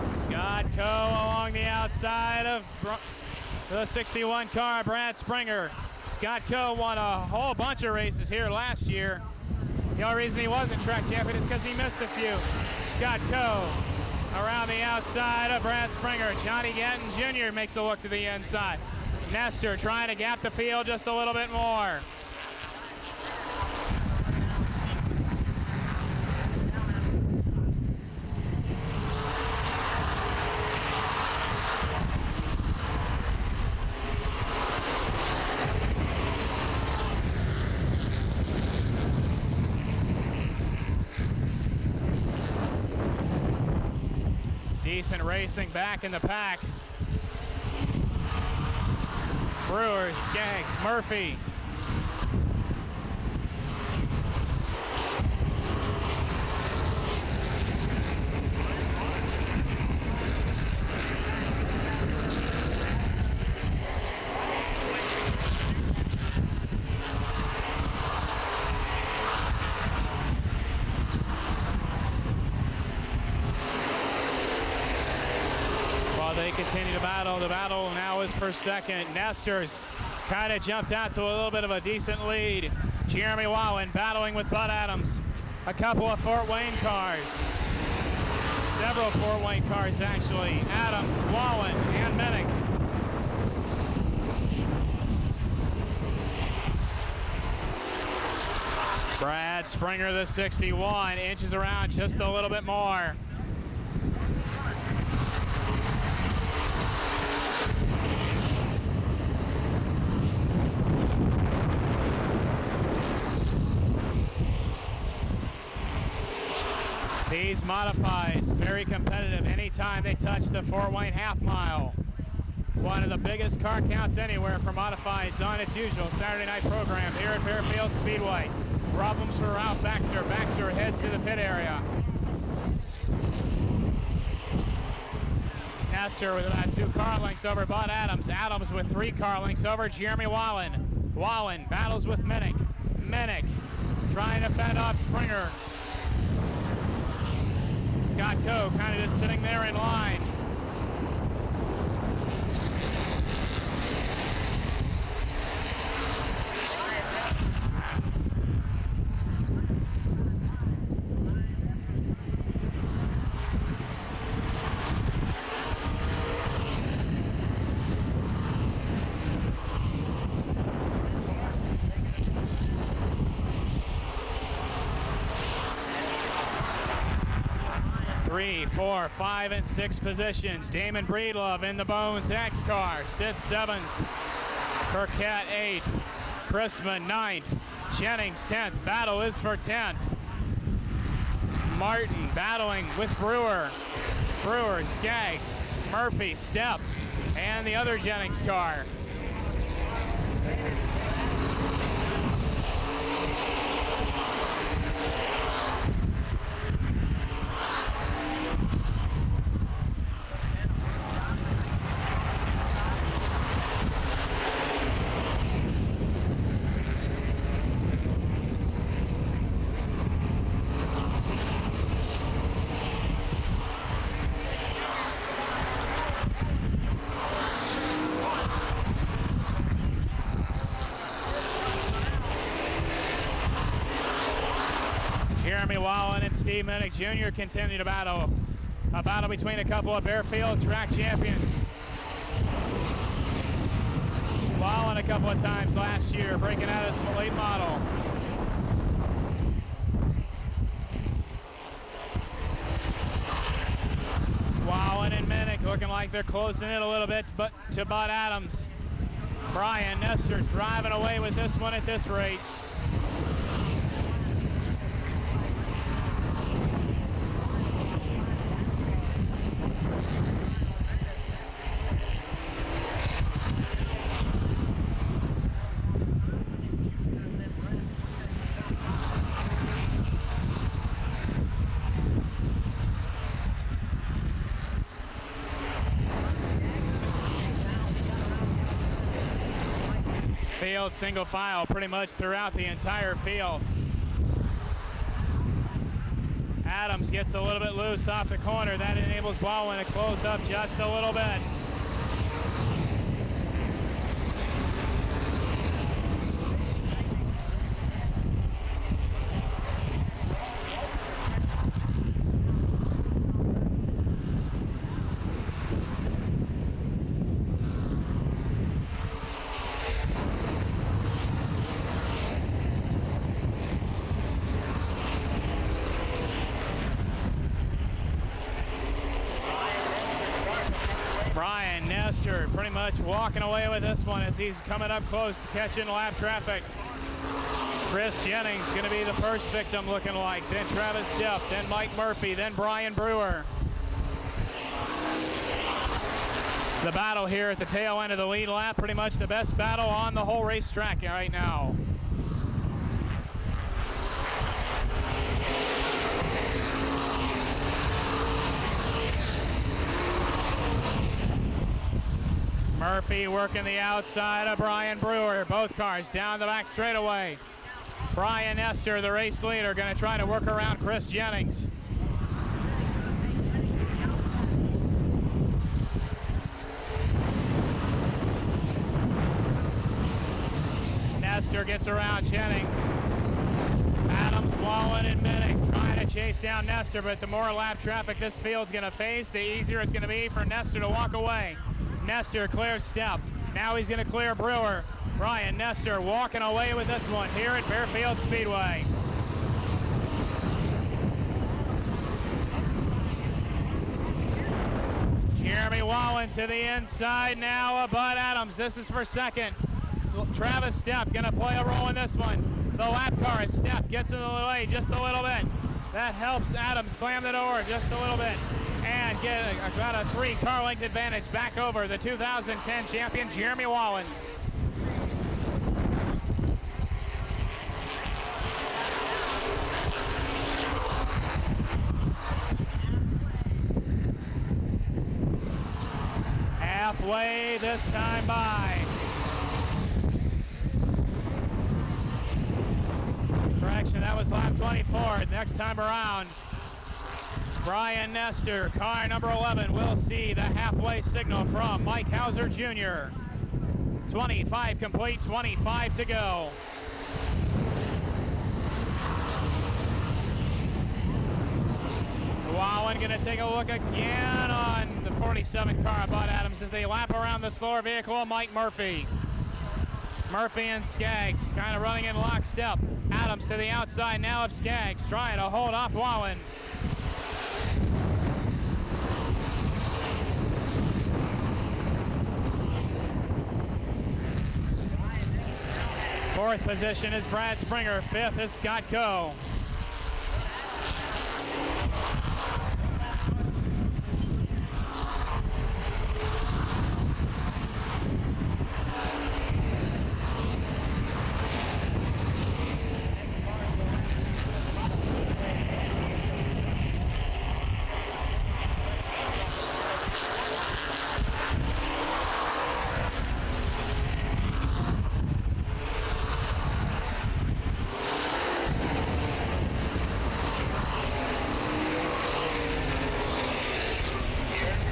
Scott Coe along the outside of the 61 car, Brad Springer. Scott Coe won a whole bunch of races here last year. The only reason he wasn't track champion is because he missed a few. Scott Coe around the outside of Brad Springer. Johnny Gatton Jr. makes a look to the inside. Nestor trying to gap the field just a little bit more. Decent racing back in the pack. Brewer, Skaggs, Murphy. They continue to battle. The battle now is for second. Nestor's kind of jumped out to a little bit of a decent lead. Jeremy Wallen battling with Bud Adams. A couple of Fort Wayne cars. Several Fort Wayne cars, actually. Adams, Wallen, and Minnick. Brad Springer, the 61, inches around just a little bit more. These modifieds, very competitive anytime they touch the Fort Wayne half mile. One of the biggest car counts anywhere for modifieds on its usual Saturday night program here at Baer Speedway. Problems for Ralph Baxter. Baxter heads to the pit area. Nestor with about 2 car lengths over Bud Adams. Adams with 3 car lengths over Jeremy Wallen. Wallen battles with Minnick. Minnick trying to fend off Springer. Scott Coe kind of just sitting there in line. Three, 4, 5, and 6 positions. Damon Breedlove in the Bones X car sits 7th. Burkett 8th. Chrisman 9th. Jennings 10th. Battle is for 10th. Martin battling with Brewer. Brewer, Skaggs, Murphy, Stepp, and the other Jennings car. Jeremy Wallen and Steve Minnick Jr. continue to battle. A battle between a couple of Baer track champions. Wallen a couple of times last year, breaking out as late model. Wallen and Minnick looking like they're closing in a little bit, but to Bud Adams. Brian Nestor driving away with this one at this rate. Field single file pretty much throughout the entire field. Adams gets a little bit loose off the corner. That enables Baldwin to close up just a little bit. Brian Nestor pretty much walking away with this one as he's coming up close to catching lap traffic. Chris Jennings going to be the first victim looking like, then Travis Stepp, then Mike Murphy, then Brian Brewer. The battle here at the tail end of the lead lap, pretty much the best battle on the whole racetrack right now. Murphy working the outside of Brian Brewer. Both cars down the back straightaway. Brian Nestor, the race leader, going to try to work around Chris Jennings. Nestor gets around Jennings. Adams, Wallen, and Minnick trying to chase down Nestor, but the more lap traffic this field's going to face, the easier it's going to be for Nestor to walk away. Nestor clears Stepp. Now he's going to clear Brewer. Brian Nestor walking away with this one here at Fairfield Speedway. Jeremy Wallen to the inside now of Bud Adams. This is for second. Travis Stepp going to play a role in this one. The lap car as Stepp gets in the way just a little bit. That helps Adams slam the door just a little bit and get about a 3-car length advantage back over the 2010 champion Jeremy Wallen. Halfway this time by. Correction, that was lap 24. Next time around, Brian Nestor, car number 11, will see the halfway signal from Mike Hauser Jr. 25 complete, 25 to go. Wallen going to take a look again on the 47 car of Bud Adams as they lap around the slower vehicle of Mike Murphy. Murphy and Skaggs kind of running in lockstep. Adams to the outside now of Skaggs, trying to hold off Wallen. Fourth position is Brad Springer. Fifth is Scott Coe.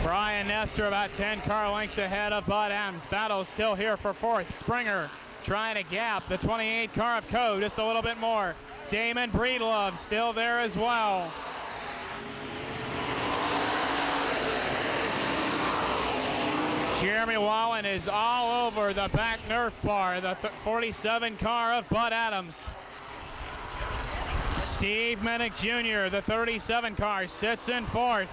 Brian Nestor about 10 car lengths ahead of Bud Adams. Battle still here for fourth. Springer trying to gap the 28 car of Coe just a little bit more. Damon Breedlove still there as well. Jeremy Wallen is all over the back Nerf bar, the 47 car of Bud Adams. Steve Minnick Jr., the 37 car, sits in fourth.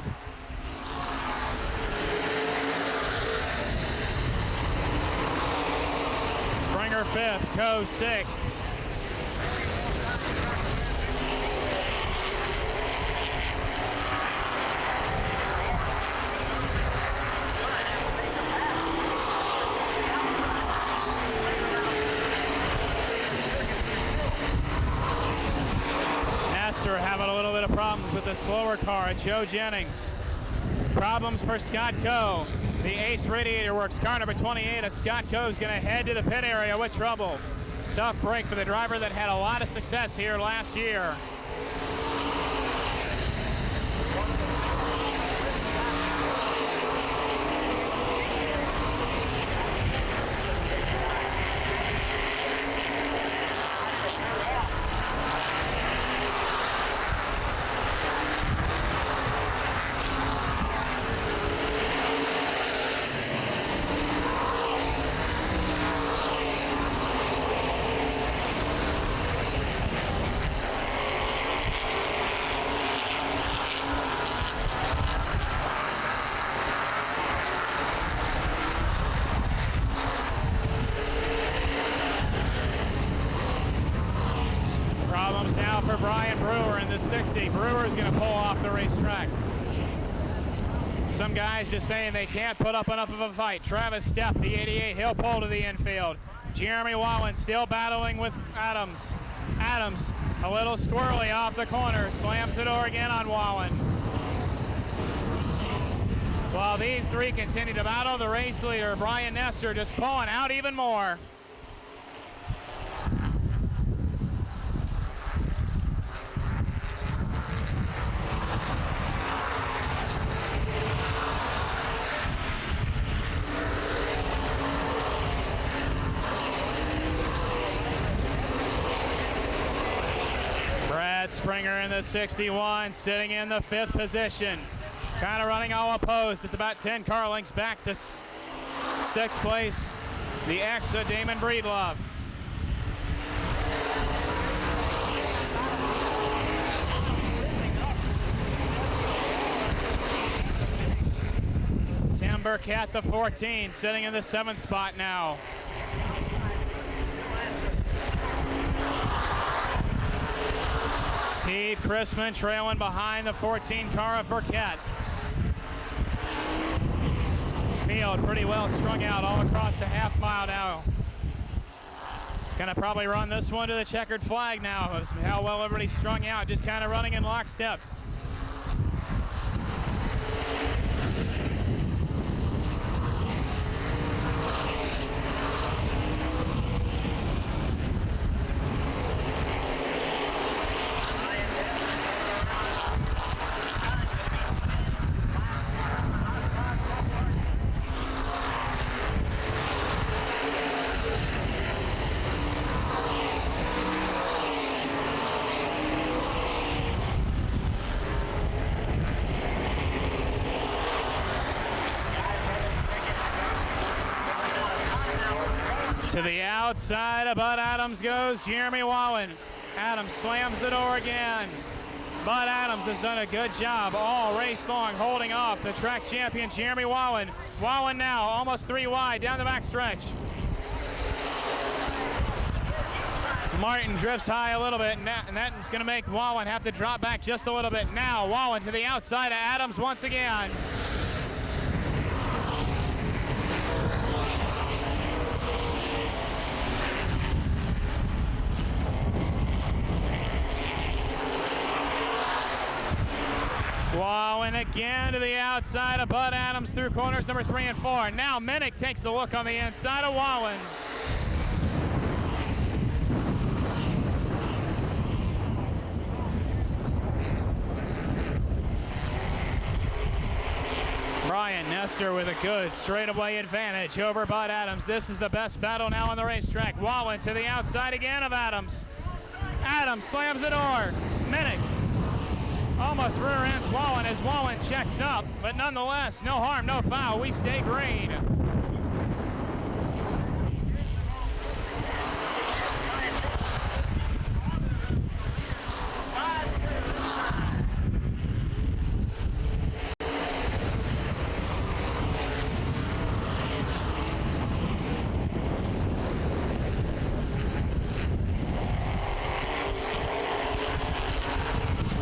Springer fifth, Coe sixth. Nestor having a little bit of problems with the slower car, Joe Jennings. Problems for Scott Coe. The Ace Radiator Works car number 28 of Scott Coe is going to head to the pit area with trouble. Tough break for the driver that had a lot of success here last year. Problems now for Brian Brewer in the 60. Brewer's going to pull off the racetrack. Some guys just saying they can't put up enough of a fight. Travis Stepp, the 88, he'll pull to the infield. Jeremy Wallen still battling with Adams. Adams, a little squirrely off the corner, slams the door again on Wallen. While these three continue to battle, the race leader, Brian Nestor, just pulling out even more. Brad Springer in the 61, sitting in the 5th position. Kind of running all opposed. It's about 10 car lengths back to 6th place. The ex of Damon Breedlove. Tim Burkett, the 14, sitting in the 7th spot now. Steve Chrisman trailing behind the 14 car of Burkett. Field pretty well strung out all across the half mile now. Gonna probably run this one to the checkered flag now. How well everybody's strung out, just kind of running in lockstep. To the outside of Bud Adams goes Jeremy Wallen. Adams slams the door again. Bud Adams has done a good job all race long holding off the track champion Jeremy Wallen. Wallen now almost 3 wide down the back stretch. Martin drifts high a little bit, and that's going to make Wallen have to drop back just a little bit. Now Wallen to the outside of Adams once again. Wallen again to the outside of Bud Adams through corners number 3 and 4. Now Minnick takes a look on the inside of Wallen. Brian Nestor with a good straightaway advantage over Bud Adams. This is the best battle now on the racetrack. Wallen to the outside again of Adams. Adams slams the door. Minnick almost rear ends Wallen as Wallen checks up, but nonetheless, no harm, no foul. We stay green.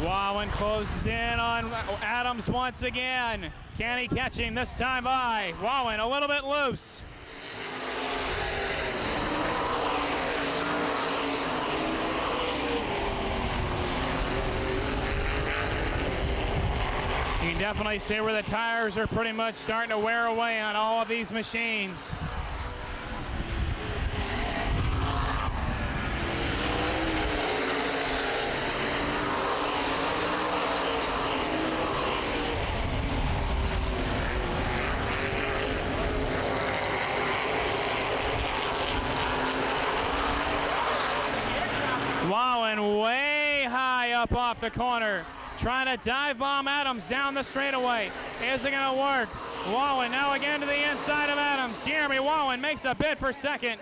Wallen closes in on Adams once again. Can he catch him this time by? Wallen a little bit loose. You can definitely see where the tires are pretty much starting to wear away on all of these machines. Wallen way high up off the corner, trying to dive bomb Adams down the straightaway. Is it going to work? Wallen now again to the inside of Adams. Jeremy Wallen makes a bid for second,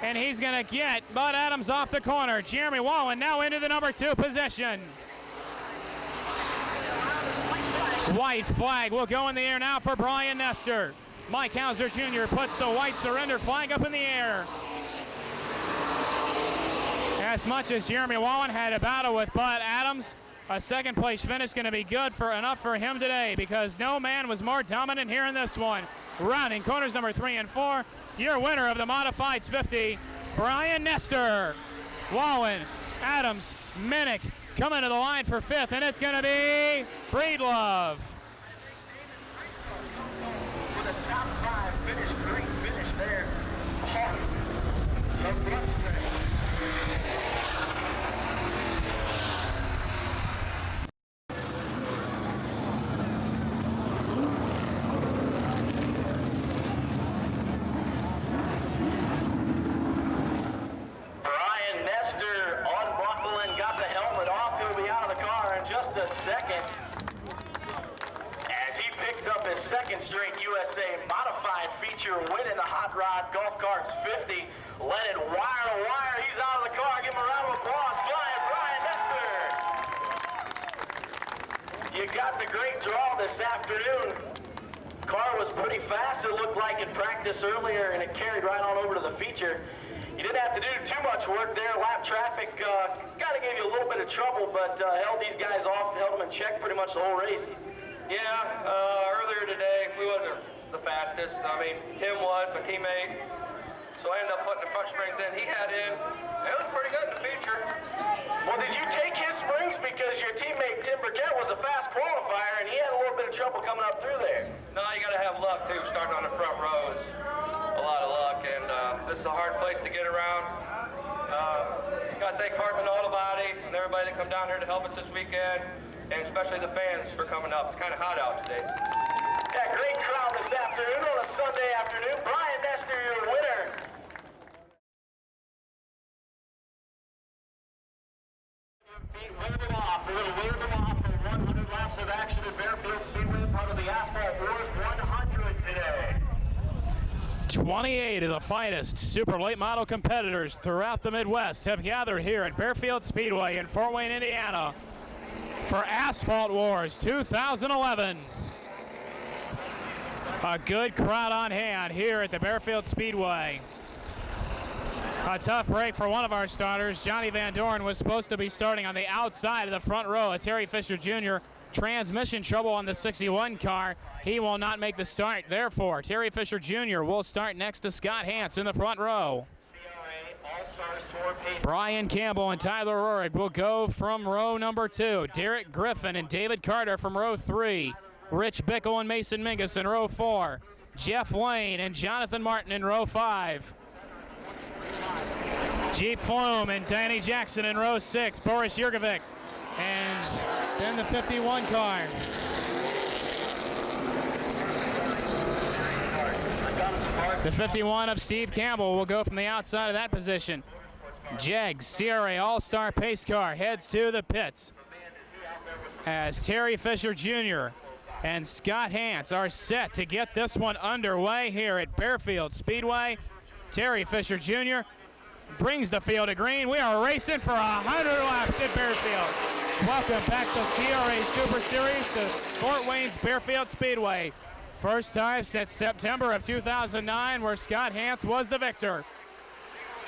and he's going to get Bud Adams off the corner. Jeremy Wallen now into the number 2 position. White flag will go in the air now for Brian Nestor. Mike Hauser Jr. puts the white surrender flag up in the air. As much as Jeremy Wallen had a battle with Bud Adams, a second place finish going to be good for enough for him today, because no man was more dominant here in this one. Rounding corners number 3 and 4, your winner of the Modifieds 50, Brian Nestor. Wallen, Adams, Minnick coming to the line for 5th, and it's going to be Breedlove. With a top 5 finish, great finish there. Brian Nestor unbuckling, got the helmet off. He'll be out of the car in just a second, as he picks up his second straight USA Modified feature win in the Hot Rod Golf Carts 50. Let it wire to wire. He's out of the car. Give him a round of applause. Flying Brian Nestor. You got the great draw this afternoon. Car was pretty fast, it looked like, in practice earlier, and it carried right on over to the feature. You didn't have to do too much work there. Lap traffic kind of gave you a little bit of trouble, but held these guys off, held them in check pretty much the whole race. Yeah, earlier today, we wasn't the fastest. I mean, Tim was, my teammate. So I ended up putting the front springs in. He had in. It was pretty good in the feature. Well, did you take his springs? Because your teammate Tim Burgett was a fast qualifier, and he had a little bit of trouble coming up through there. No, you got to have luck, too, starting on the front rows. A lot of luck, and this is a hard place to get around. Got to thank Hartman Auto Body and everybody that come down here to help us this weekend, and especially the fans for coming up. It's kind of hot out today. Yeah, great crowd this afternoon on a Sunday afternoon. Brian Nestor, your winner. Wave them off. We're going to wave them off for 100 laps of action at Baerfield Speedway, part of the Asphalt Wars 100 today. 28 of the finest super late model competitors throughout the Midwest have gathered here at Baerfield Speedway in Fort Wayne, Indiana for Asphalt Wars 2011. A good crowd on hand here at the Baerfield Speedway. A tough break for one of our starters. Johnny Van Doren was supposed to be starting on the outside of the front row. Terry Fisher Jr. transmission trouble on the 61 car. He will not make the start. Therefore, Terry Fisher Jr. will start next to Scott Hance in the front row. Brian Campbell and Tyler Rohrig will go from row number 2. Derek Griffin and David Carter from row 3. Rich Bickle and Mason Mingus in row 4. Jeff Lane and Jonathan Martin in row 5. Jeep Flume and Danny Jackson in row 6. Boris Jurgovic and then the 51 car. The 51 of Steve Campbell will go from the outside of that position. Jegs CRA All-Star Pace Car heads to the pits as Terry Fisher Jr. and Scott Hance are set to get this one underway here at Baerfield Speedway. Terry Fisher Jr. brings the field to green. We are racing for 100 laps at Baerfield. Welcome back to CRA Super Series to Fort Wayne's Baerfield Speedway. First time since September of 2009 where Scott Hance was the victor.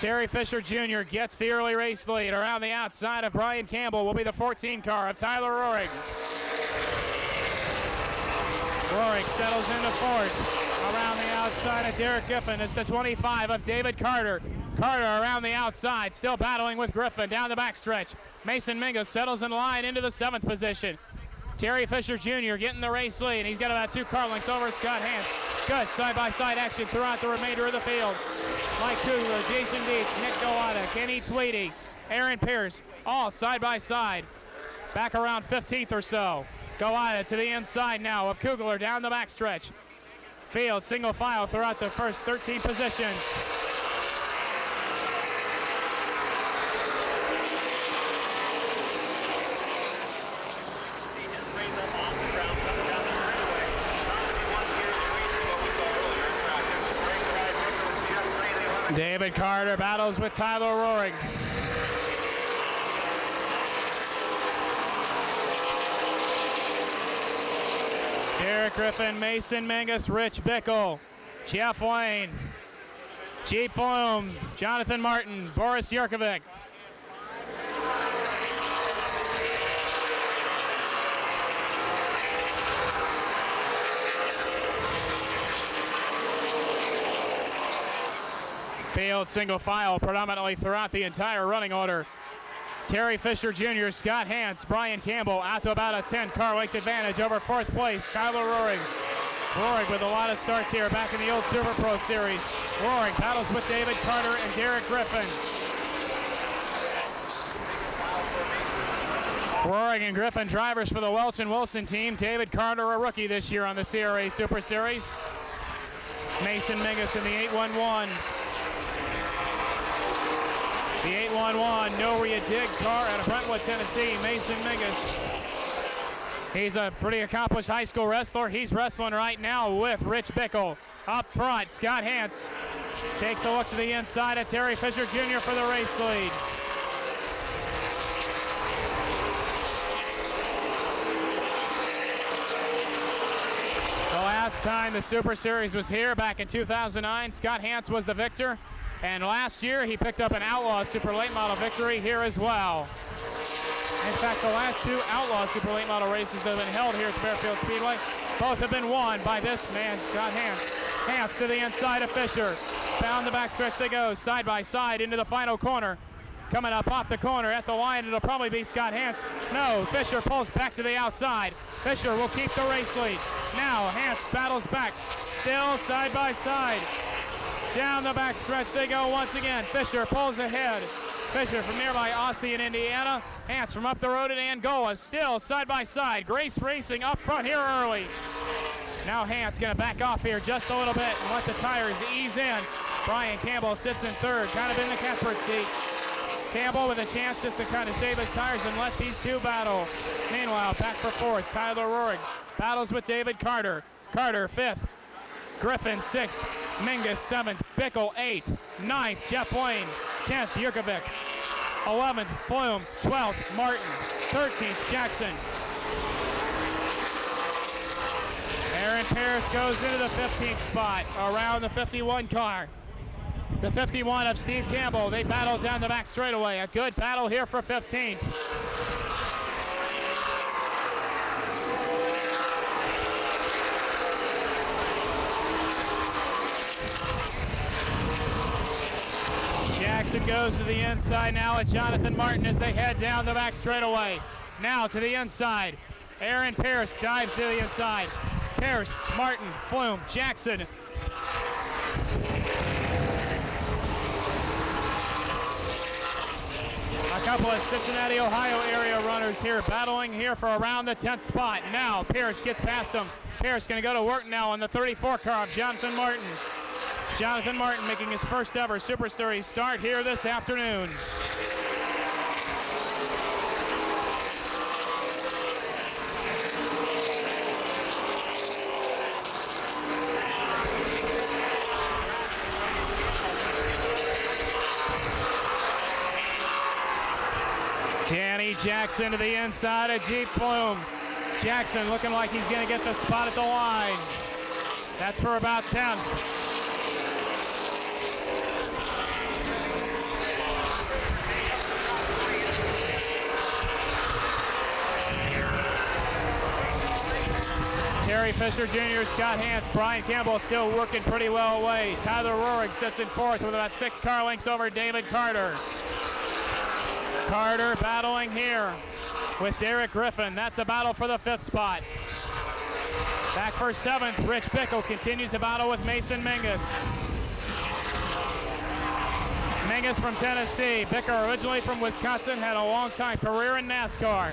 Terry Fisher Jr. gets the early race lead. Around the outside of Brian Campbell will be the 14 car of Tyler Rohrig. Rohrig settles into fourth. Around the outside of Derek Griffin is the 25 of David Carter. Carter around the outside, still battling with Griffin down the backstretch. Mason Mingus settles in line into the 7th position. Terry Fisher Jr. getting the race lead. He's got about 2 car lengths over Scott Hans. Good side-by-side action throughout the remainder of the field. Mike Kugler, Jason Dietz, Nick Gowada, Kenny Tweedy, Aaron Pierce, all side-by-side. Back around 15th or so. Gowada to the inside now of Kugler down the backstretch. Field single file throughout the first 13 positions. David Carter battles with Tyler Rohrig. Derek Griffin, Mason Mingus, Rich Bickle, Jeff Wayne, Jeep Flume, Jonathan Martin, Boris Yurkovic. Field single file predominantly throughout the entire running order. Terry Fisher Jr., Scott Hans, Brian Campbell out to about a 10 car length advantage over 4th place, Tyler Rohrig. Rohrig with a lot of starts here back in the old Super Pro Series. Rohrig battles with David Carter and Derek Griffin. Rohrig and Griffin drivers for the Welch and Wilson team. David Carter a rookie this year on the CRA Super Series. Mason Mingus in the 811. The 811, know where you dig car out of Brentwood, Tennessee, Mason Mingus. He's a pretty accomplished high school wrestler. He's wrestling right now with Rich Bickle. Up front, Scott Hans takes a look to the inside of Terry Fisher Jr. for the race lead. The last time the Super Series was here back in 2009, Scott Hans was the victor. And last year, he picked up an Outlaw Super Late Model victory here as well. In fact, the last 2 Outlaw Super Late Model races that have been held here at the Fairfield Speedway, both have been won by this man, Scott Hans. Hans to the inside of Fisher. Down the backstretch they go, side by side into the final corner. Coming up off the corner at the line, it'll probably be Scott Hans. No, Fisher pulls back to the outside. Fisher will keep the race lead. Now, Hans battles back, still side by side. Down the backstretch they go once again. Fisher pulls ahead. Fisher from nearby Aussie in Indiana. Hans from up the road in Angola, still side by side. Grace Racing up front here early. Now Hans gonna back off here just a little bit and let the tires ease in. Brian Campbell sits in third, kind of in the catbird seat. Campbell with a chance just to kind of save his tires and let these 2 battle. Meanwhile, back for 4th, Tyler Rohrig battles with David Carter. Carter 5th. Griffin 6th, Mingus 7th, Bickle 8th, 9th, Jeff Wayne, 10th, Yurkovic, 11th, Flume, 12th, Martin, 13th, Jackson. Aaron Pierce goes into the 15th spot around the 51 car. The 51 of Steve Campbell, they battle down the back straightaway. A good battle here for 15th. Jackson goes to the inside now at Jonathan Martin as they head down the back straightaway. Now to the inside. Aaron Pierce dives to the inside. Pierce, Martin, Flume, Jackson. A couple of Cincinnati, Ohio area runners here battling here for around the 10th spot. Now Pierce gets past them. Pierce going to go to work now on the 34 car of Jonathan Martin. Jonathan Martin making his first ever Super Series start here this afternoon. Danny Jackson to the inside of Jeep Flume. Jackson looking like he's going to get the spot at the line. That's for about 10th. Terry Fisher Jr., Scott Hance, Brian Campbell still working pretty well away. Tyler Rohrig sits in fourth with about 6 car lengths over David Carter. Carter battling here with Derek Griffin. That's a battle for the 5th spot. Back for 7th, Rich Bickle continues to battle with Mason Mingus. Mingus from Tennessee. Bicker, originally from Wisconsin, had a long-time career in NASCAR.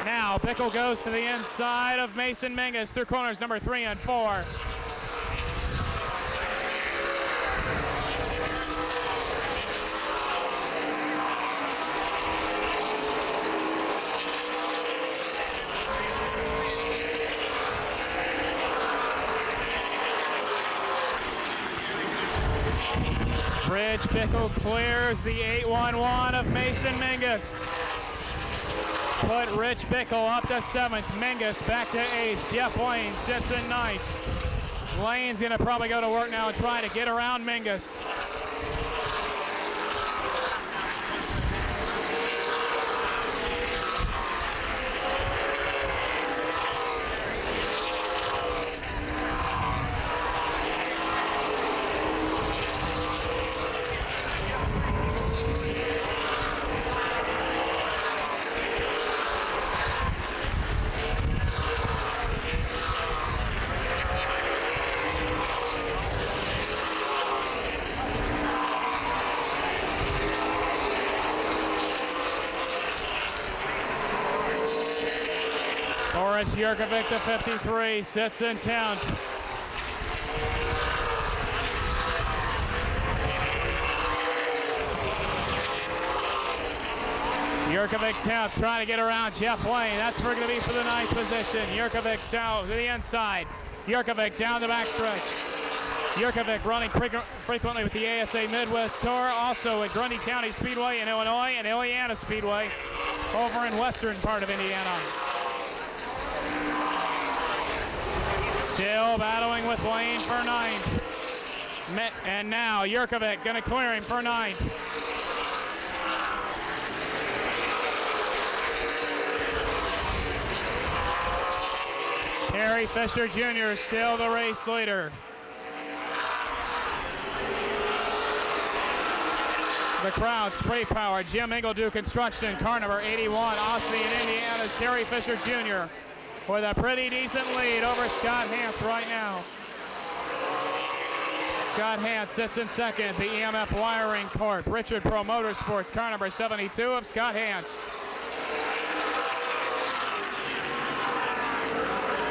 Now, Bickle goes to the inside of Mason Mingus through corners number 3 and 4. Rich Bickle clears the 811 of Mason Mingus. Put Rich Bickle up to 7th. Mingus back to 8th. Jeff Lane sits in 9th. Lane's going to probably go to work now and try to get around Mingus. Boris Jurkovic, the 53, sits in 10th. Jurkovic 10th, trying to get around Jeff Lane. That's going to be for the 9th position. Jurkovic down to the inside. Jurkovic down the backstretch. Jurkovic running frequently with the ASA Midwest Tour, also at Grundy County Speedway in Illinois and Illiana Speedway over in western part of Indiana. Still battling with Lane for 9th. And now Jurkovic going to clear him for 9th. Terry Fisher Jr. still the race leader. The crowd, spray power, Jim Ingledew Construction, car number 81, Austin, Indiana's Terry Fisher Jr. with a pretty decent lead over Scott Hance right now. Scott Hance sits in 2nd, the EMF Wiring Corp, Richard Pro Motorsports, car number 72 of Scott Hance.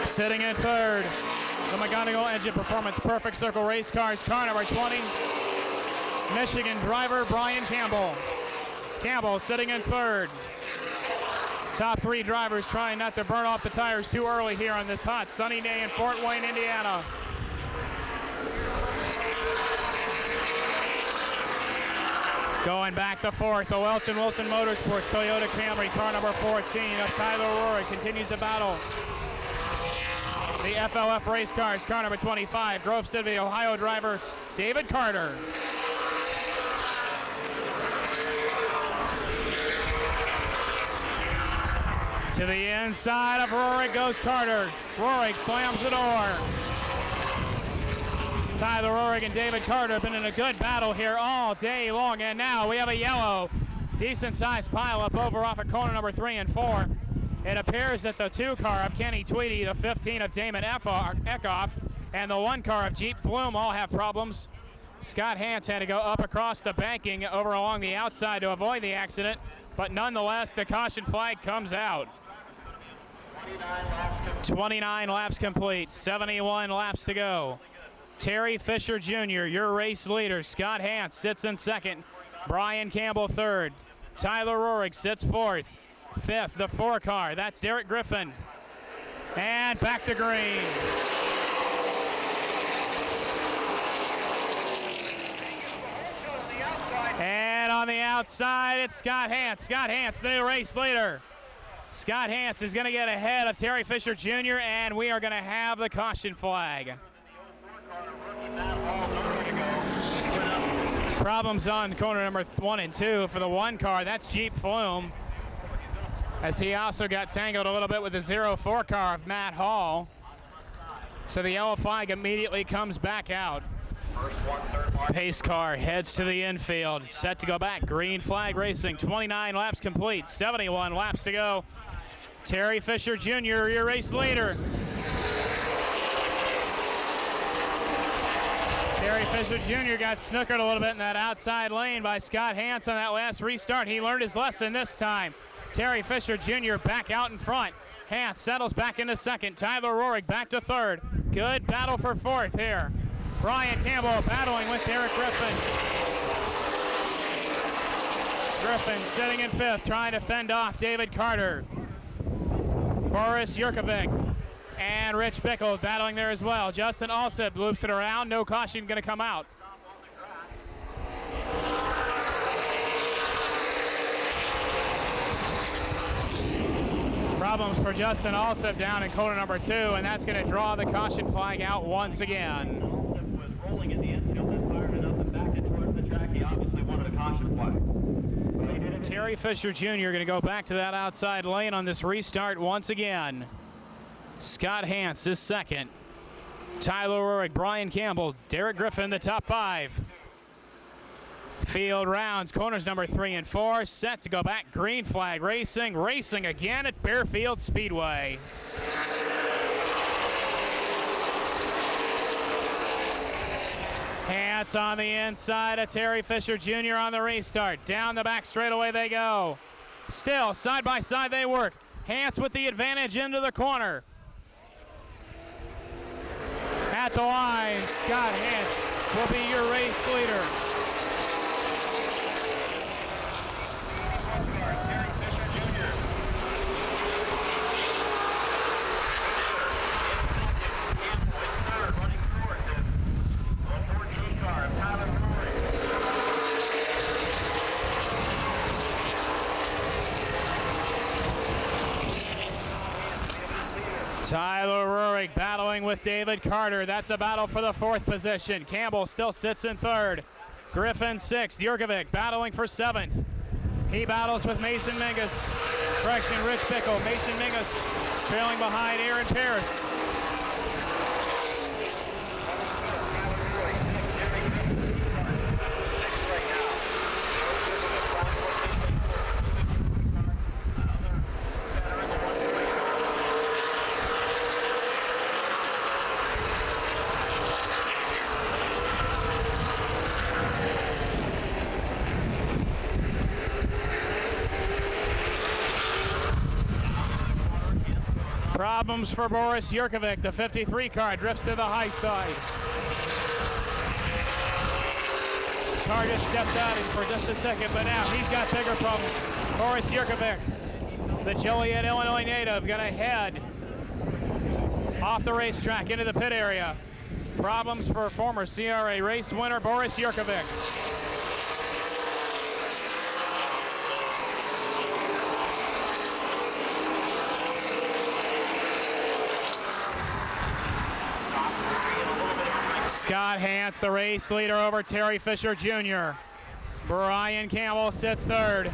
Sitting in 3rd, the McGonigal Engine Performance Perfect Circle Race Cars, car number 20, Michigan driver Brian Campbell. Campbell sitting in 3rd. Top 3 drivers trying not to burn off the tires too early here on this hot sunny day in Fort Wayne, Indiana. Going back to 4th, the Welch and Wilson Motorsports Toyota Camry, car number 14 of Tyler Rohrig continues to battle. The FLF Race Cars, car number 25, Grove City, Ohio driver David Carter. To the inside of Rohrig goes Carter. Rohrig slams the door. Tyler Rohrig and David Carter have been in a good battle here all day long, and now we have a yellow, decent-sized pileup over off of corner number 3 and 4. It appears that the 2 car of Kenny Tweedy, the 15 of Damon Eckhoff, and the 1 car of Jeep Flume all have problems. Scott Hance had to go up across the banking over along the outside to avoid the accident, but nonetheless, the caution flag comes out. 29 laps complete, 71 laps to go. Terry Fisher Jr., your race leader. Scott Hance sits in 2nd. Brian Campbell 3rd. Tyler Rohrig sits 4th. 5th, the 4 car. That's Derek Griffin. And back to green. And on the outside, it's Scott Hance. Scott Hance, the new race leader. Scott Hance is going to get ahead of Terry Fisher Jr., and we are going to have the caution flag. Problems on corner number 1 and 2 for the 1 car. That's Jeep Flume. as he also got tangled a little bit with the 04 car of Matt Hall. So the yellow flag immediately comes back out. Pace car heads to the infield, set to go back. Green flag racing, 29 laps complete, 71 laps to go. Terry Fisher Jr., your race leader. Terry Fisher Jr. got snookered a little bit in that outside lane by Scott Hance on that last restart. He learned his lesson this time. Terry Fisher Jr. back out in front. Hance settles back into second. Tyler Rohrig back to third. Good battle for fourth here. Brian Campbell battling with Derek Griffin. Griffin sitting in fifth, trying to fend off David Carter. Boris Yurkovic and Rich Bickle battling there as well. Justin Alsip loops it around. No caution going to come out. Problems for Justin Alsip down in corner number 2, and that's going to draw the caution flag out once again. Alsip was rolling in the infield and fired it up and backed it towards the track. He obviously wanted a caution flag. Terry Fisher Jr. going to go back to that outside lane on this restart once again. Scott Hance is second. Tyler Rohrig, Brian Campbell, Derek Griffin, the top 5. Field rounds, corners number 3 and 4, set to go back. Green flag racing, racing again at Bearfield Speedway. Hance on the inside of Terry Fisher Jr. on the restart. Down the back straightaway they go. Still, side by side they work. Hance with the advantage into the corner. At the line, Scott Hance will be your race leader. Terry Fisher Jr. In third, running fourth is 14 car of Tyler Rohrig. Tyler Rohrig battling with David Carter. That's a battle for the 4th position. Campbell still sits in 3rd. Griffin 6th. Yurkovic battling for 7th. He battles with Mason Mingus. Correction, Rich Bickle. Mason Mingus trailing behind Aaron Paris. Problems for Boris Yurkovic. The 53 car drifts to the high side. Car just stepped out for just a second, but now he's got bigger problems. Boris Yurkovic, the Joliet, Illinois native, gonna head off the racetrack into the pit area. Problems for former CRA race winner Boris Yurkovic. Scott Hance, the race leader over Terry Fisher Jr. Brian Campbell sits 3rd.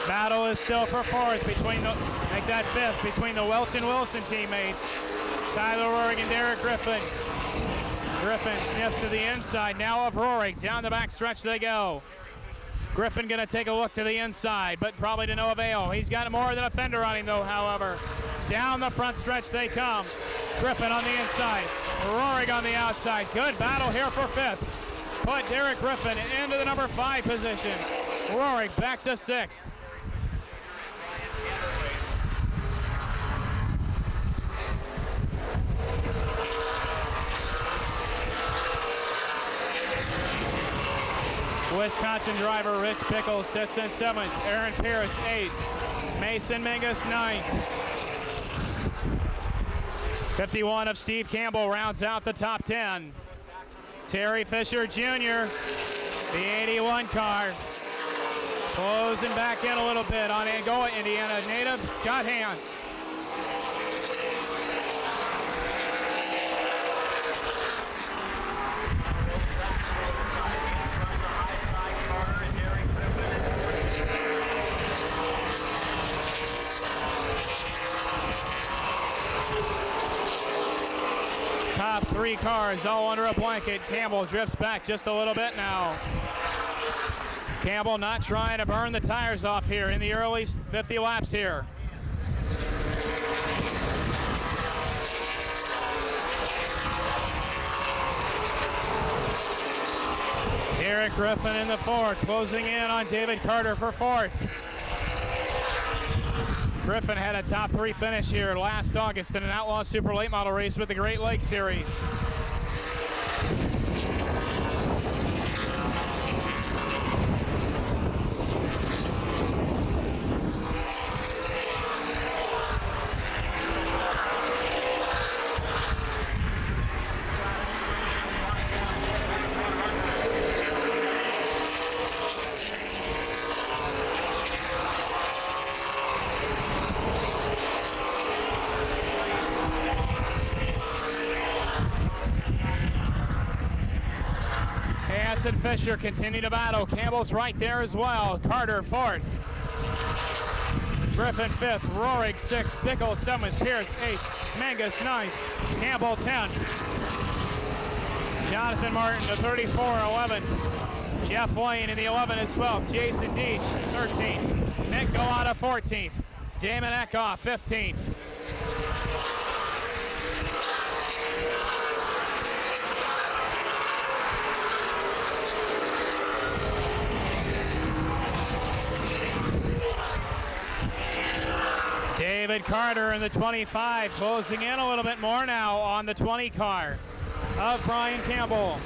Battle is still for 4th between the, make that 5th, between the Welch and Wilson teammates. Tyler Rohrig and Derek Griffin. Griffin sniffs to the inside, now of Rohrig. Down the back stretch they go. Griffin gonna take a look to the inside, but probably to no avail. He's got more than a fender on him though, however. Down the front stretch they come. Griffin on the inside, Rohrig on the outside. Good battle here for 5th. Put Derek Griffin into the number 5 position. Rohrig back to 6th. Wisconsin driver Rich Bickle sits in 7th. Aaron Pierce 8th. Mason Mingus 9th. 51 of Steve Campbell rounds out the top 10. Terry Fisher Jr., the 81 car, closing back in a little bit on Angola, Indiana native Scott Hance. 3 cars all under a blanket. Campbell drifts back just a little bit now. Campbell not trying to burn the tires off here in the early 50 laps here. Derek Griffin in the fourth, closing in on David Carter for fourth. Griffin had a top 3 finish here last August in an Outlaw Super Late Model race with the Great Lakes Series. And Fisher continue to battle. Campbell's right there as well. Carter fourth. Griffin fifth. Rohrig sixth. Bickle seventh. Pierce eighth. Mangus ninth. Campbell 10th. Jonathan Martin to 34, 11th. Jeff Lane in the 11 as 12th. Jason Deach 13th. Nick Galata 14th. Damon Eckhoff 15th. David Carter in the 25, closing in a little bit more now on the 20 car of Brian Campbell.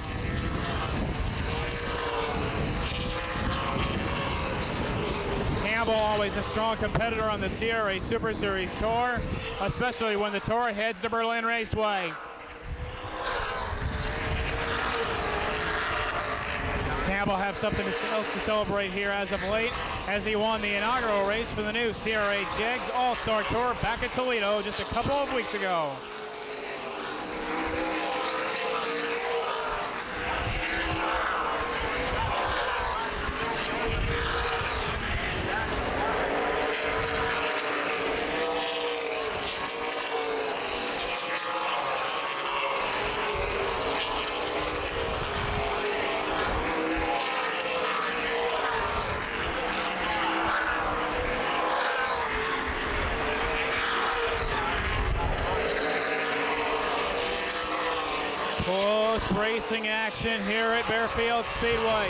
Campbell always a strong competitor on the CRA Super Series Tour, especially when the Tour heads to Berlin Raceway. Campbell have something else to celebrate here as of late, as he won the inaugural race for the new CRA Jegs All-Star Tour back at Toledo just a couple of weeks ago. Close racing action here at Baer Speedway.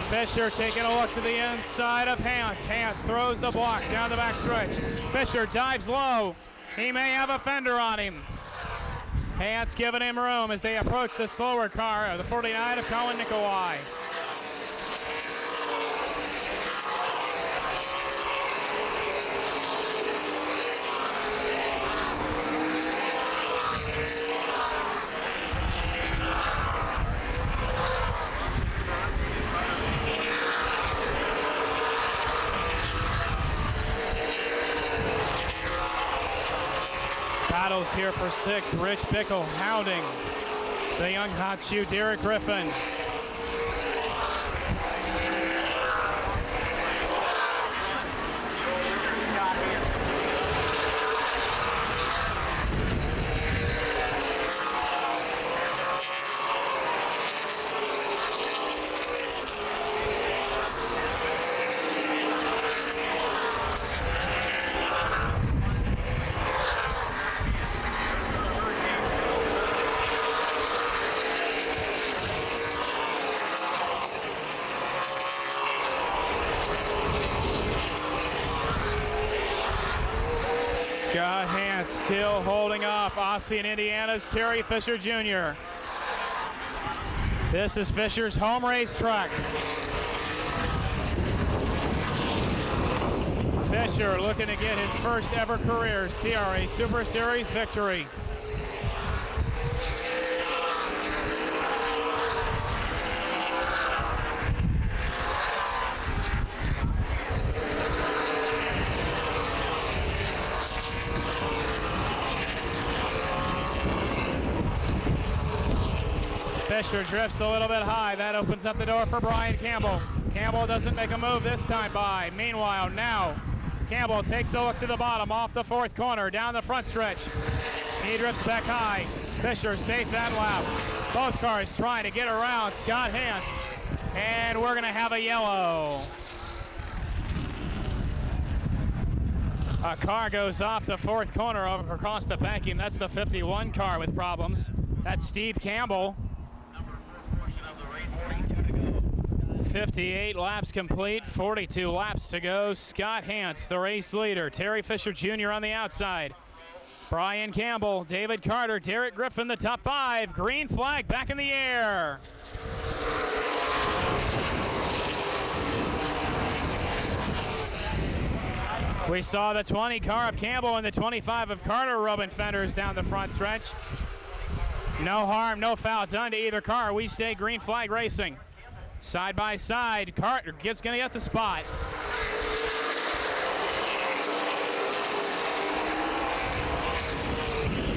Fisher taking a look to the inside of Hans. Hans throws the block down the backstretch. Fisher dives low. He may have a fender on him. Hans giving him room as they approach the slower car of the 49 of Colin Nikolai. Battles here for sixth. Rich Bickle hounding the young hot shoe Derek Griffin. Scott Hans still holding off Aussie and Indiana's Terry Fisher Jr. This is Fisher's home racetrack. Fisher looking to get his first ever career CRA Super Series victory. Fisher drifts a little bit high. That opens up the door for Brian Campbell. Campbell doesn't make a move this time by. Meanwhile, now Campbell takes a look to the bottom off the fourth corner, down the front stretch. He drifts back high. Fisher safe that lap. Both cars trying to get around Scott Hance. And we're going to have a yellow. A car goes off the fourth corner across the banking. That's the 51 car with problems. That's Steve Campbell. 58 laps complete, 42 laps to go. Scott Hance, the race leader. Terry Fisher Jr. on the outside. Brian Campbell, David Carter, Derek Griffin, the top five. Green flag back in the air. We saw the 20 car of Campbell and the 25 of Carter rubbing fenders down the front stretch. No harm, no foul done to either car. We stay green flag racing. Side by side, Carter gonna get the spot.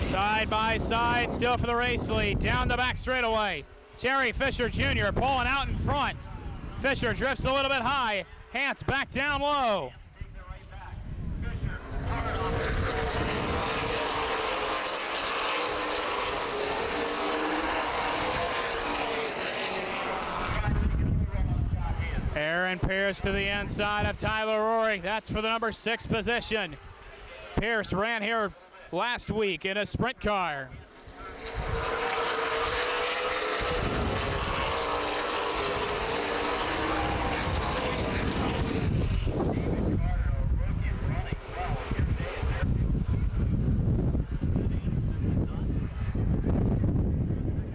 Side by side, still for the race lead. Down the back straightaway. Terry Fisher Jr. pulling out in front. Fisher drifts a little bit high. Hance back down low. Aaron Pierce to the inside of Tyler Rory. That's for the number 6 position. Pierce ran here last week in a sprint car.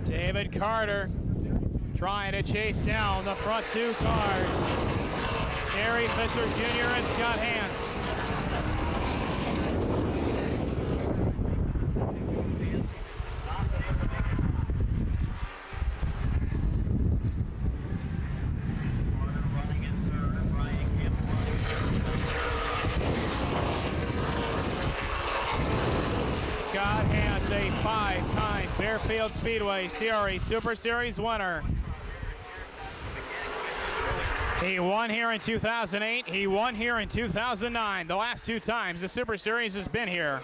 David Carter trying to chase down the front two cars. Terry Fisher Jr. and Scott Hance. Scott Hance, a 5-time Baer Speedway CRA Super Series winner. He won here in 2008. He won here in 2009. The last 2 times the Super Series has been here.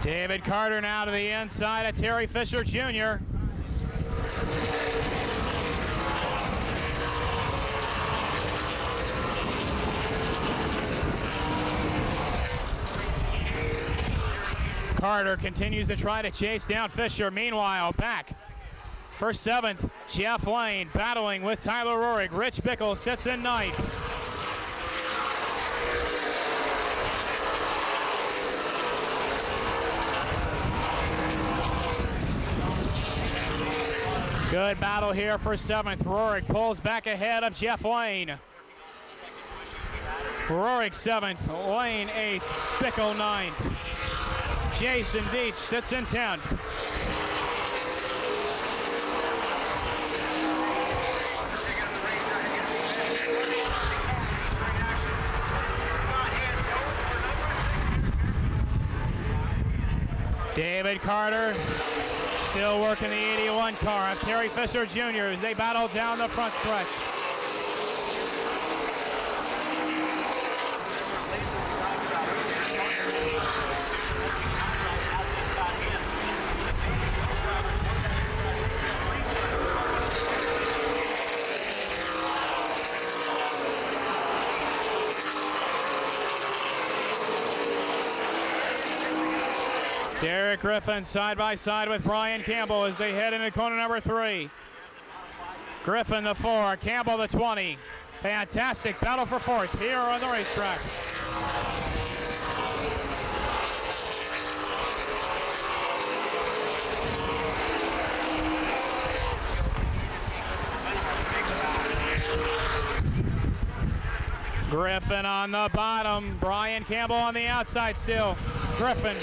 David Carter now to the inside of Terry Fisher Jr. Carter continues to try to chase down Fisher. Meanwhile, back for 7th, Jeff Lane battling with Tyler Rorig. Rich Bickle sits in 9th. Good battle here for 7th. Rorig pulls back ahead of Jeff Lane. Rorig 7th, Lane 8th, Bickle 9th. Jason Deach sits in 10th. David Carter still working the 81 car of Terry Fisher Jr. as they battle down the front stretch. Derek Griffin side by side with Brian Campbell as they head into corner number 3. Griffin the 4, Campbell the 20. Fantastic battle for 4th here on the racetrack. Griffin on the bottom, Brian Campbell on the outside still. Griffin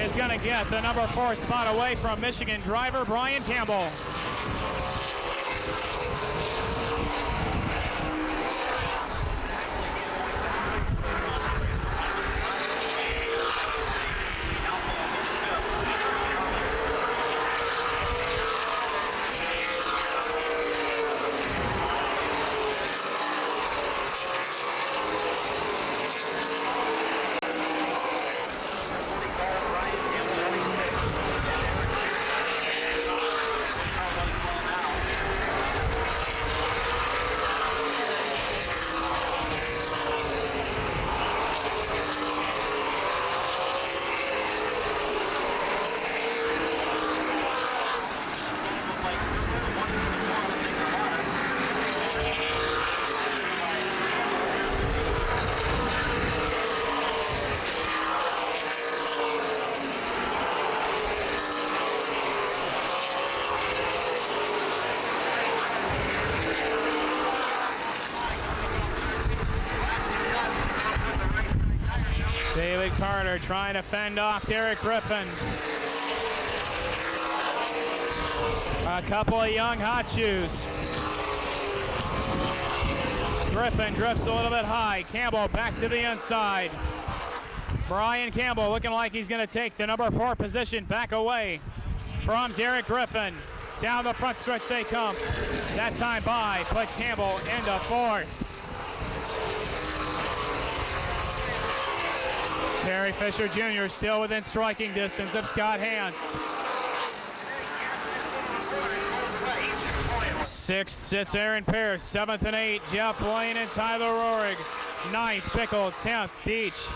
is going to get the number 4 spot away from Michigan driver Brian Campbell. Carter trying to fend off Derek Griffin. A couple of young hot shoes. Griffin drifts a little bit high. Campbell back to the inside. Brian Campbell looking like he's going to take the number 4 position back away from Derek Griffin. Down the front stretch they come. That time by put Campbell into 4th. Terry Fisher Jr. still within striking distance of Scott Hance. 6th sits Aaron Pierce. 7th and 8th, Jeff Lane and Tyler Rohrig. 9th, Pickle. 10th, Deach.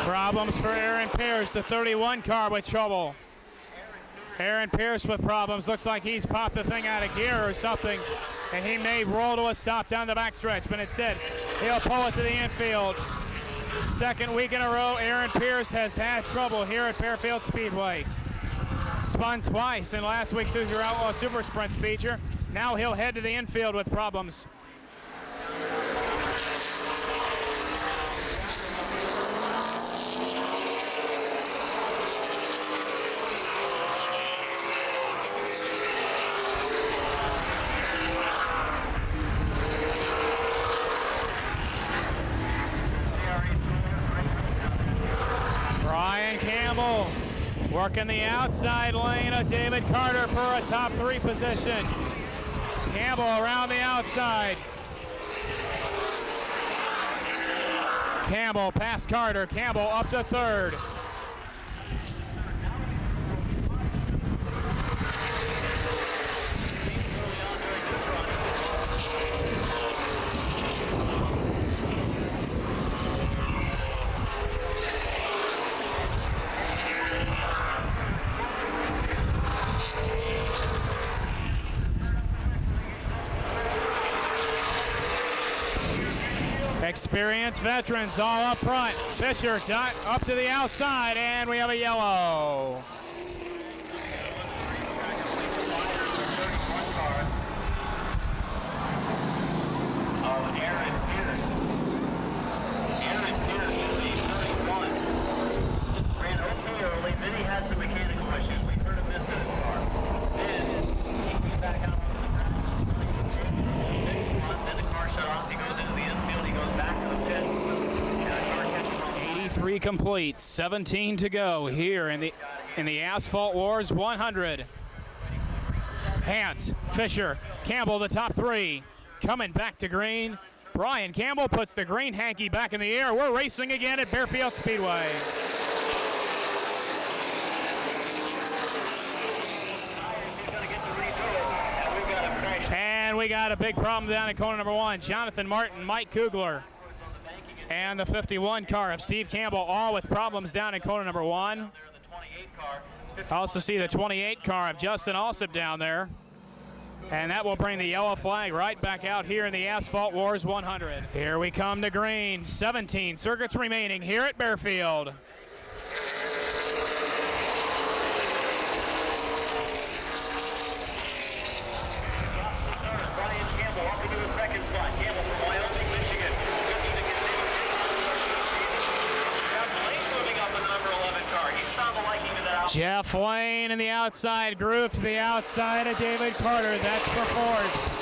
Problems for Aaron Pierce, the 31 car with trouble. Aaron Pierce with problems. Looks like he's popped the thing out of gear or something, and he may roll to a stop down the backstretch, but instead he'll pull it to the infield. 2nd week in a row, Aaron Pierce has had trouble here at Fairfield Speedway. Spun twice in last week's Hoosier Outlaw Super Sprints feature. Now he'll head to the infield with problems. Working the outside lane of David Carter for a top 3 position. Campbell around the outside. Campbell past Carter. Campbell up to 3rd. Experienced veterans all up front. Fisher up to the outside, and we have a yellow. Aaron Pierce will be 31. Ran okay early, then he had some mechanical issues. We heard him miss in his car. Then he came back out. Then the car shut off. He goes into the infield. He goes back to the pit. And the car catches him. 83 complete, 17 to go here in the Asphalt Wars 100. Hance, Fisher, Campbell, the top 3. Coming back to green. Brian Campbell puts the green hanky back in the air. We're racing again at Fairfield Speedway. And we got a big problem down at corner number 1. Jonathan Martin, Mike Kugler, and the 51 car of Steve Campbell, all with problems down in corner number 1. Also see the 28 car of Justin Alsop down there. And that will bring the yellow flag right back out here in the Asphalt Wars 100. Here we come to green. 17 circuits remaining here at Fairfield. Brian Campbell up into the 2nd spot. Campbell from Wyoming, Michigan. Looking to continue. Jeff Lane moving up in the number 11 car. He's found the liking to that. Jeff Lane in the outside groove to the outside of David Carter. That's for 4th.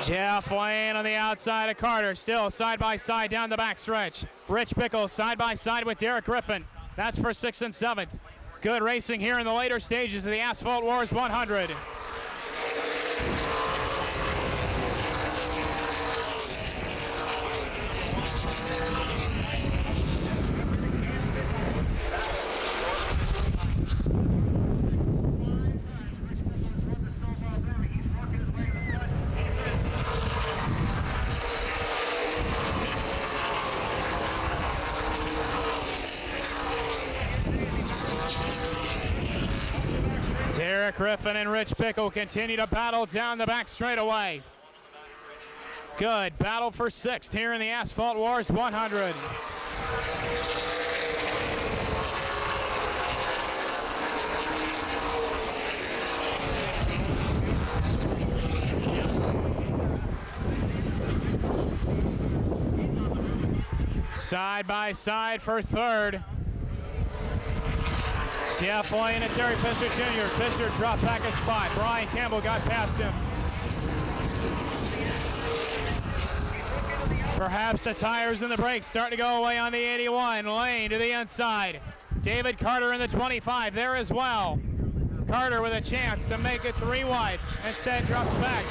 Jeff Lane on the outside of Carter, still side by side down the backstretch. Rich Pickles side by side with Derek Griffin. That's for 6th and 7th. Good racing here in the later stages of the Asphalt Wars 100. Derek Griffin and Rich Bickle continue to battle down the back straightaway. Good battle for 6th here in the Asphalt Wars 100. Side by side for 3rd. Jeff Lane and Terry Fisher Jr. Fisher dropped back a spot. Brian Campbell got past him. Perhaps the tires and the brakes starting to go away on the 81. Lane to the inside. David Carter in the 25 there as well. Carter with a chance to make it 3 wide. Instead drops back.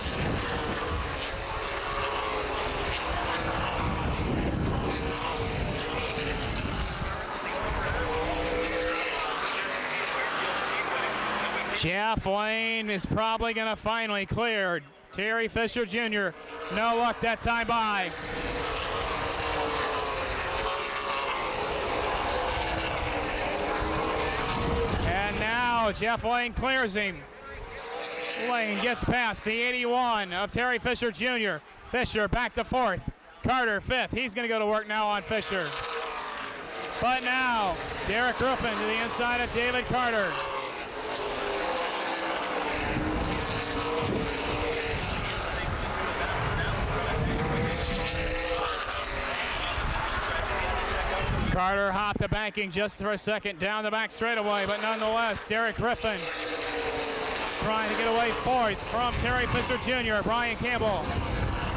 Jeff Lane is probably going to finally clear. Terry Fisher Jr. No luck that time by. And now Jeff Lane clears him. Lane gets past the 81 of Terry Fisher Jr. Fisher back to 4th. Carter 5th. He's going to go to work now on Fisher. But now Derek Griffin to the inside of David Carter. Carter hopped the banking just for a second down the back straightaway, but nonetheless, Derek Griffin trying to get away 4th from Terry Fisher Jr. Brian Campbell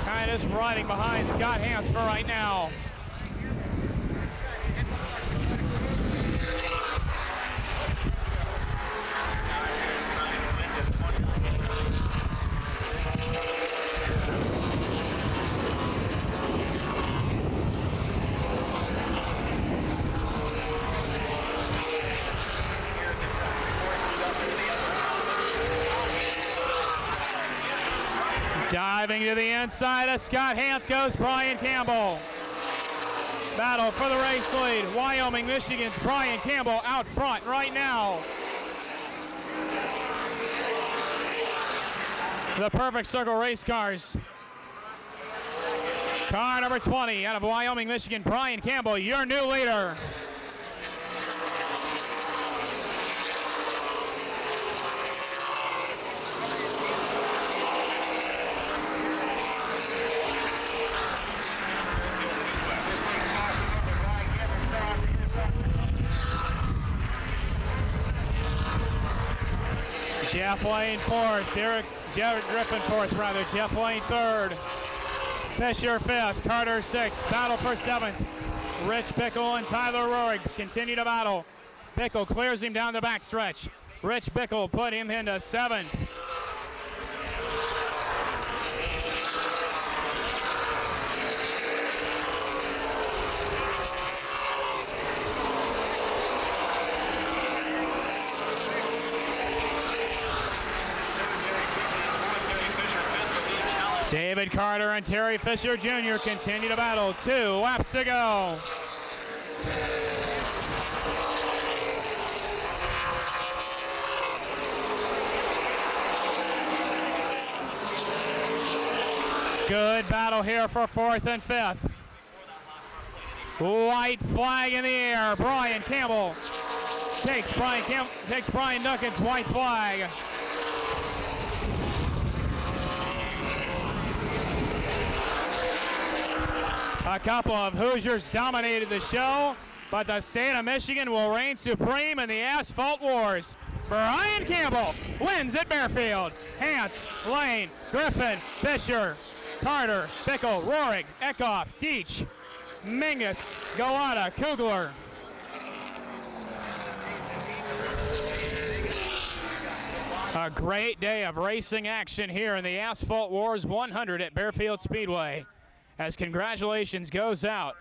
kind of just riding behind Scott Hance for right now. Diving to the inside of Scott Hance goes Brian Campbell. Battle for the race lead. Wyoming, Michigan's Brian Campbell out front right now. The Perfect Circle race cars. Car number 20 out of Wyoming, Michigan, Brian Campbell, your new leader. Jeff Lane 4th, Jared Griffin 4th rather, Jeff Lane 3rd, Fisher 5th, Carter 6th, battle for 7th. Rich Bickle and Tyler Rohrig continue to battle. Bickle clears him down the backstretch. Rich Bickle put him into 7th. David Carter and Terry Fisher Jr. continue to battle. 2 laps to go. Good battle here for 4th and 5th. White flag in the air. Brian Campbell takes Brian Duncan's white flag. A couple of Hoosiers dominated the show, but the state of Michigan will reign supreme in the Asphalt Wars. Brian Campbell wins at Bearfield. Hance, Lane, Griffin, Fisher, Carter, Bickle, Rohrig, Eckhoff, Deach, Mingus, Galata, Kugler. A great day of racing action here in the Asphalt Wars 100 at Bearfield Speedway. As congratulations goes out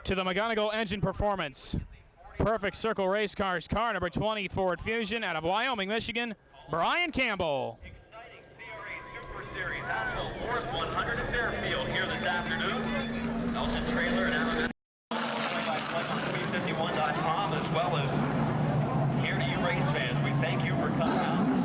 to the McGonigal Engine Performance Perfect Circle Race Cars, car number 20 Ford Fusion out of Wyoming, Michigan, Brian Campbell. Exciting CRA Super Series Asphalt Wars 100 at Bearfield here this afternoon. Elton Trailer and Alan by Speed51.com, as well as here to you race fans. We thank you for coming out.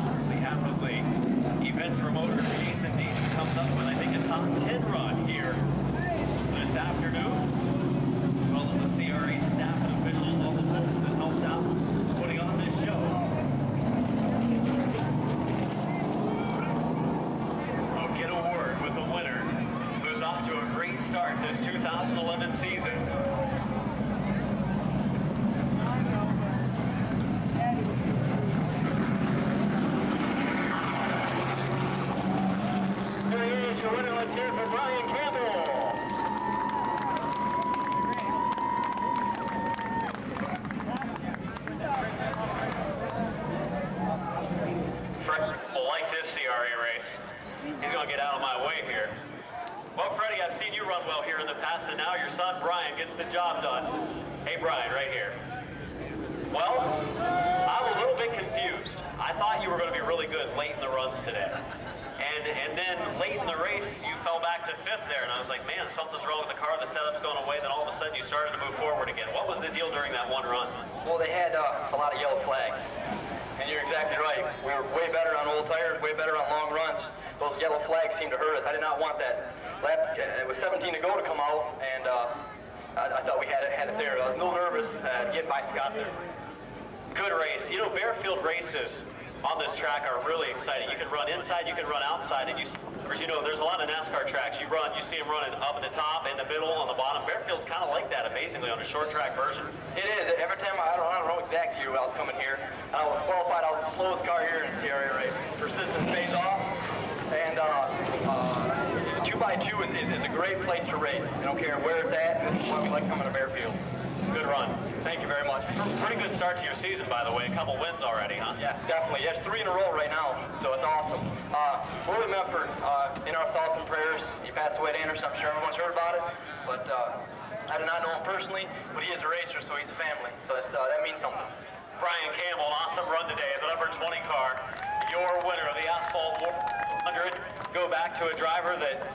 Well, Freddie, I've seen you run well here in the past, and now your son, Brian, gets the job done. Hey, Brian, right here. Well, I'm a little bit confused. I thought you were going to be really good late in the runs today. And then late in the race, you fell back to 5th there, and I was like, man, something's wrong with the car, the setup's going away, then all of a sudden you started to move forward again. What was the deal during that one run? Well, they had a lot of yellow flags. And you're exactly right. We were way better on old tires, way better on long runs. Those yellow flags seemed to hurt us. I did not want that lap. It was 17 to go to come out, and I thought we had it there. I was a little nervous to get by Scott there. Good race. You know, Barefield races on this track are really exciting. You can run inside, you can run outside, and you know, there's a lot of NASCAR tracks. You see them running up at the top, in the middle, on the bottom. Bairfield's kind of like that, amazingly, on a short track version. It is. Every time, I don't know exact year I was coming here. I was qualified, I was the slowest car here in the CRA race. Persistence pays off, and 2x2 is a great place to race. I don't care where it's at, and this is why we like coming to Barefield. Good run. Thank you very much. Pretty good start to your season, by the way. A couple wins already, huh? Yeah, definitely. Yes, 3 in a row right now, so it's awesome. William Medford, in our thoughts and prayers. He passed away at Anderson. I'm sure everyone's heard about it, but I do not know him personally, but he is a racer, so he's a family. So that means something. Brian Campbell, awesome run today. The number 20 car, your winner of the Asphalt 100. Go back to a driver that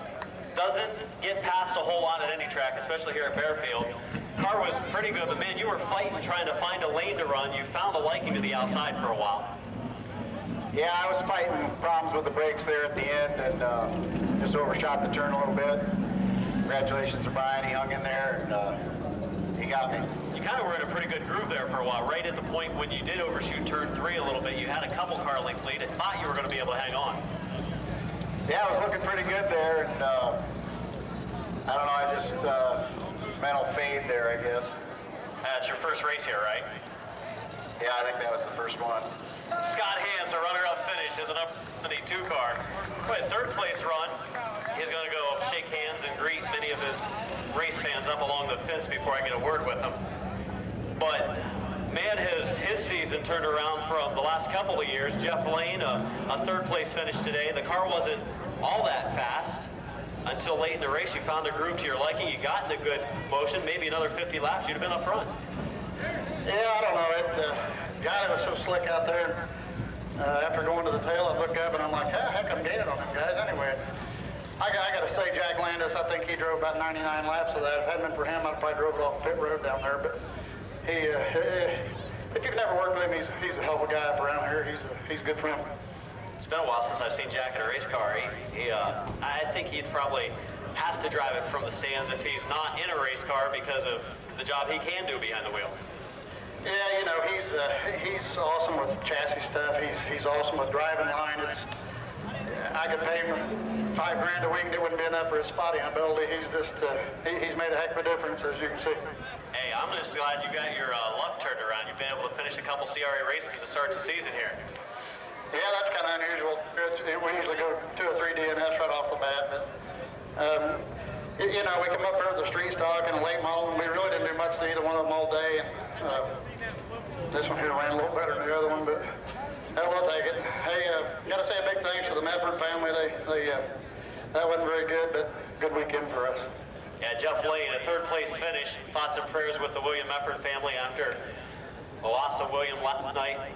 doesn't get past a whole lot at any track, especially here at Barefield. Car was pretty good, but man, you were fighting, trying to find a lane to run. You found a liking to the outside for a while. Yeah, I was fighting problems with the brakes there at the end, and just overshot the turn a little bit. Congratulations to Brian, he hung in there, and he got me. You kind of were in a pretty good groove there for a while. Right at the point when you did overshoot turn 3 a little bit, you had a couple car length lead. I thought you were going to be able to hang on. Yeah, I was looking pretty good there, and I don't know, I just mental fade there, I guess. That's your first race here, right? Yeah, I think that was the first one. Scott Hans, a runner-up finish in the number 72 car. But third place run, he's going to go shake hands and greet many of his race fans up along the fence before I get a word with him. But man, his season turned around from the last couple of years. Jeff Lane, a third place finish today. The car wasn't all that fast until late in the race. You found a groove to your liking. You got in a good motion. Maybe another 50 laps, you'd have been up front. Yeah, I don't know. God, it was so slick out there. After going to the tail, I look up and I'm like, heck, I'm gaining on them guys anyway. I got to say, Jack Landis, I think he drove about 99 laps of that. If it hadn't been for him, I'd probably drove it off the pit road down there. But he, if you've never worked with him, he's a hell of a guy up around here. He's good for him. It's been a while since I've seen Jack in a race car. I think he probably has to drive it from the stands if he's not in a race car because of the job he can do behind the wheel. Yeah, you know, he's awesome with chassis stuff. He's awesome with driving line. I could pay him $5 grand a week and it wouldn't be enough for his spotting ability. He's made a heck of a difference, as you can see. Hey, I'm just glad you got your luck turned around. You've been able to finish a couple CRA races to start the season here. Yeah, that's kind of unusual. We usually go 2 or 3 DNS right off the bat, but you know, we come up here with the street stock and a late model, and we really didn't do much to either one of them all day. This one here ran a little better than the other one, but we'll take it. Hey, got to say a big thanks to the Medford family. That wasn't very good, but good weekend for us. Yeah, Jeff Lane, a third place finish. Thoughts and prayers with the William Medford family after the loss of William last night.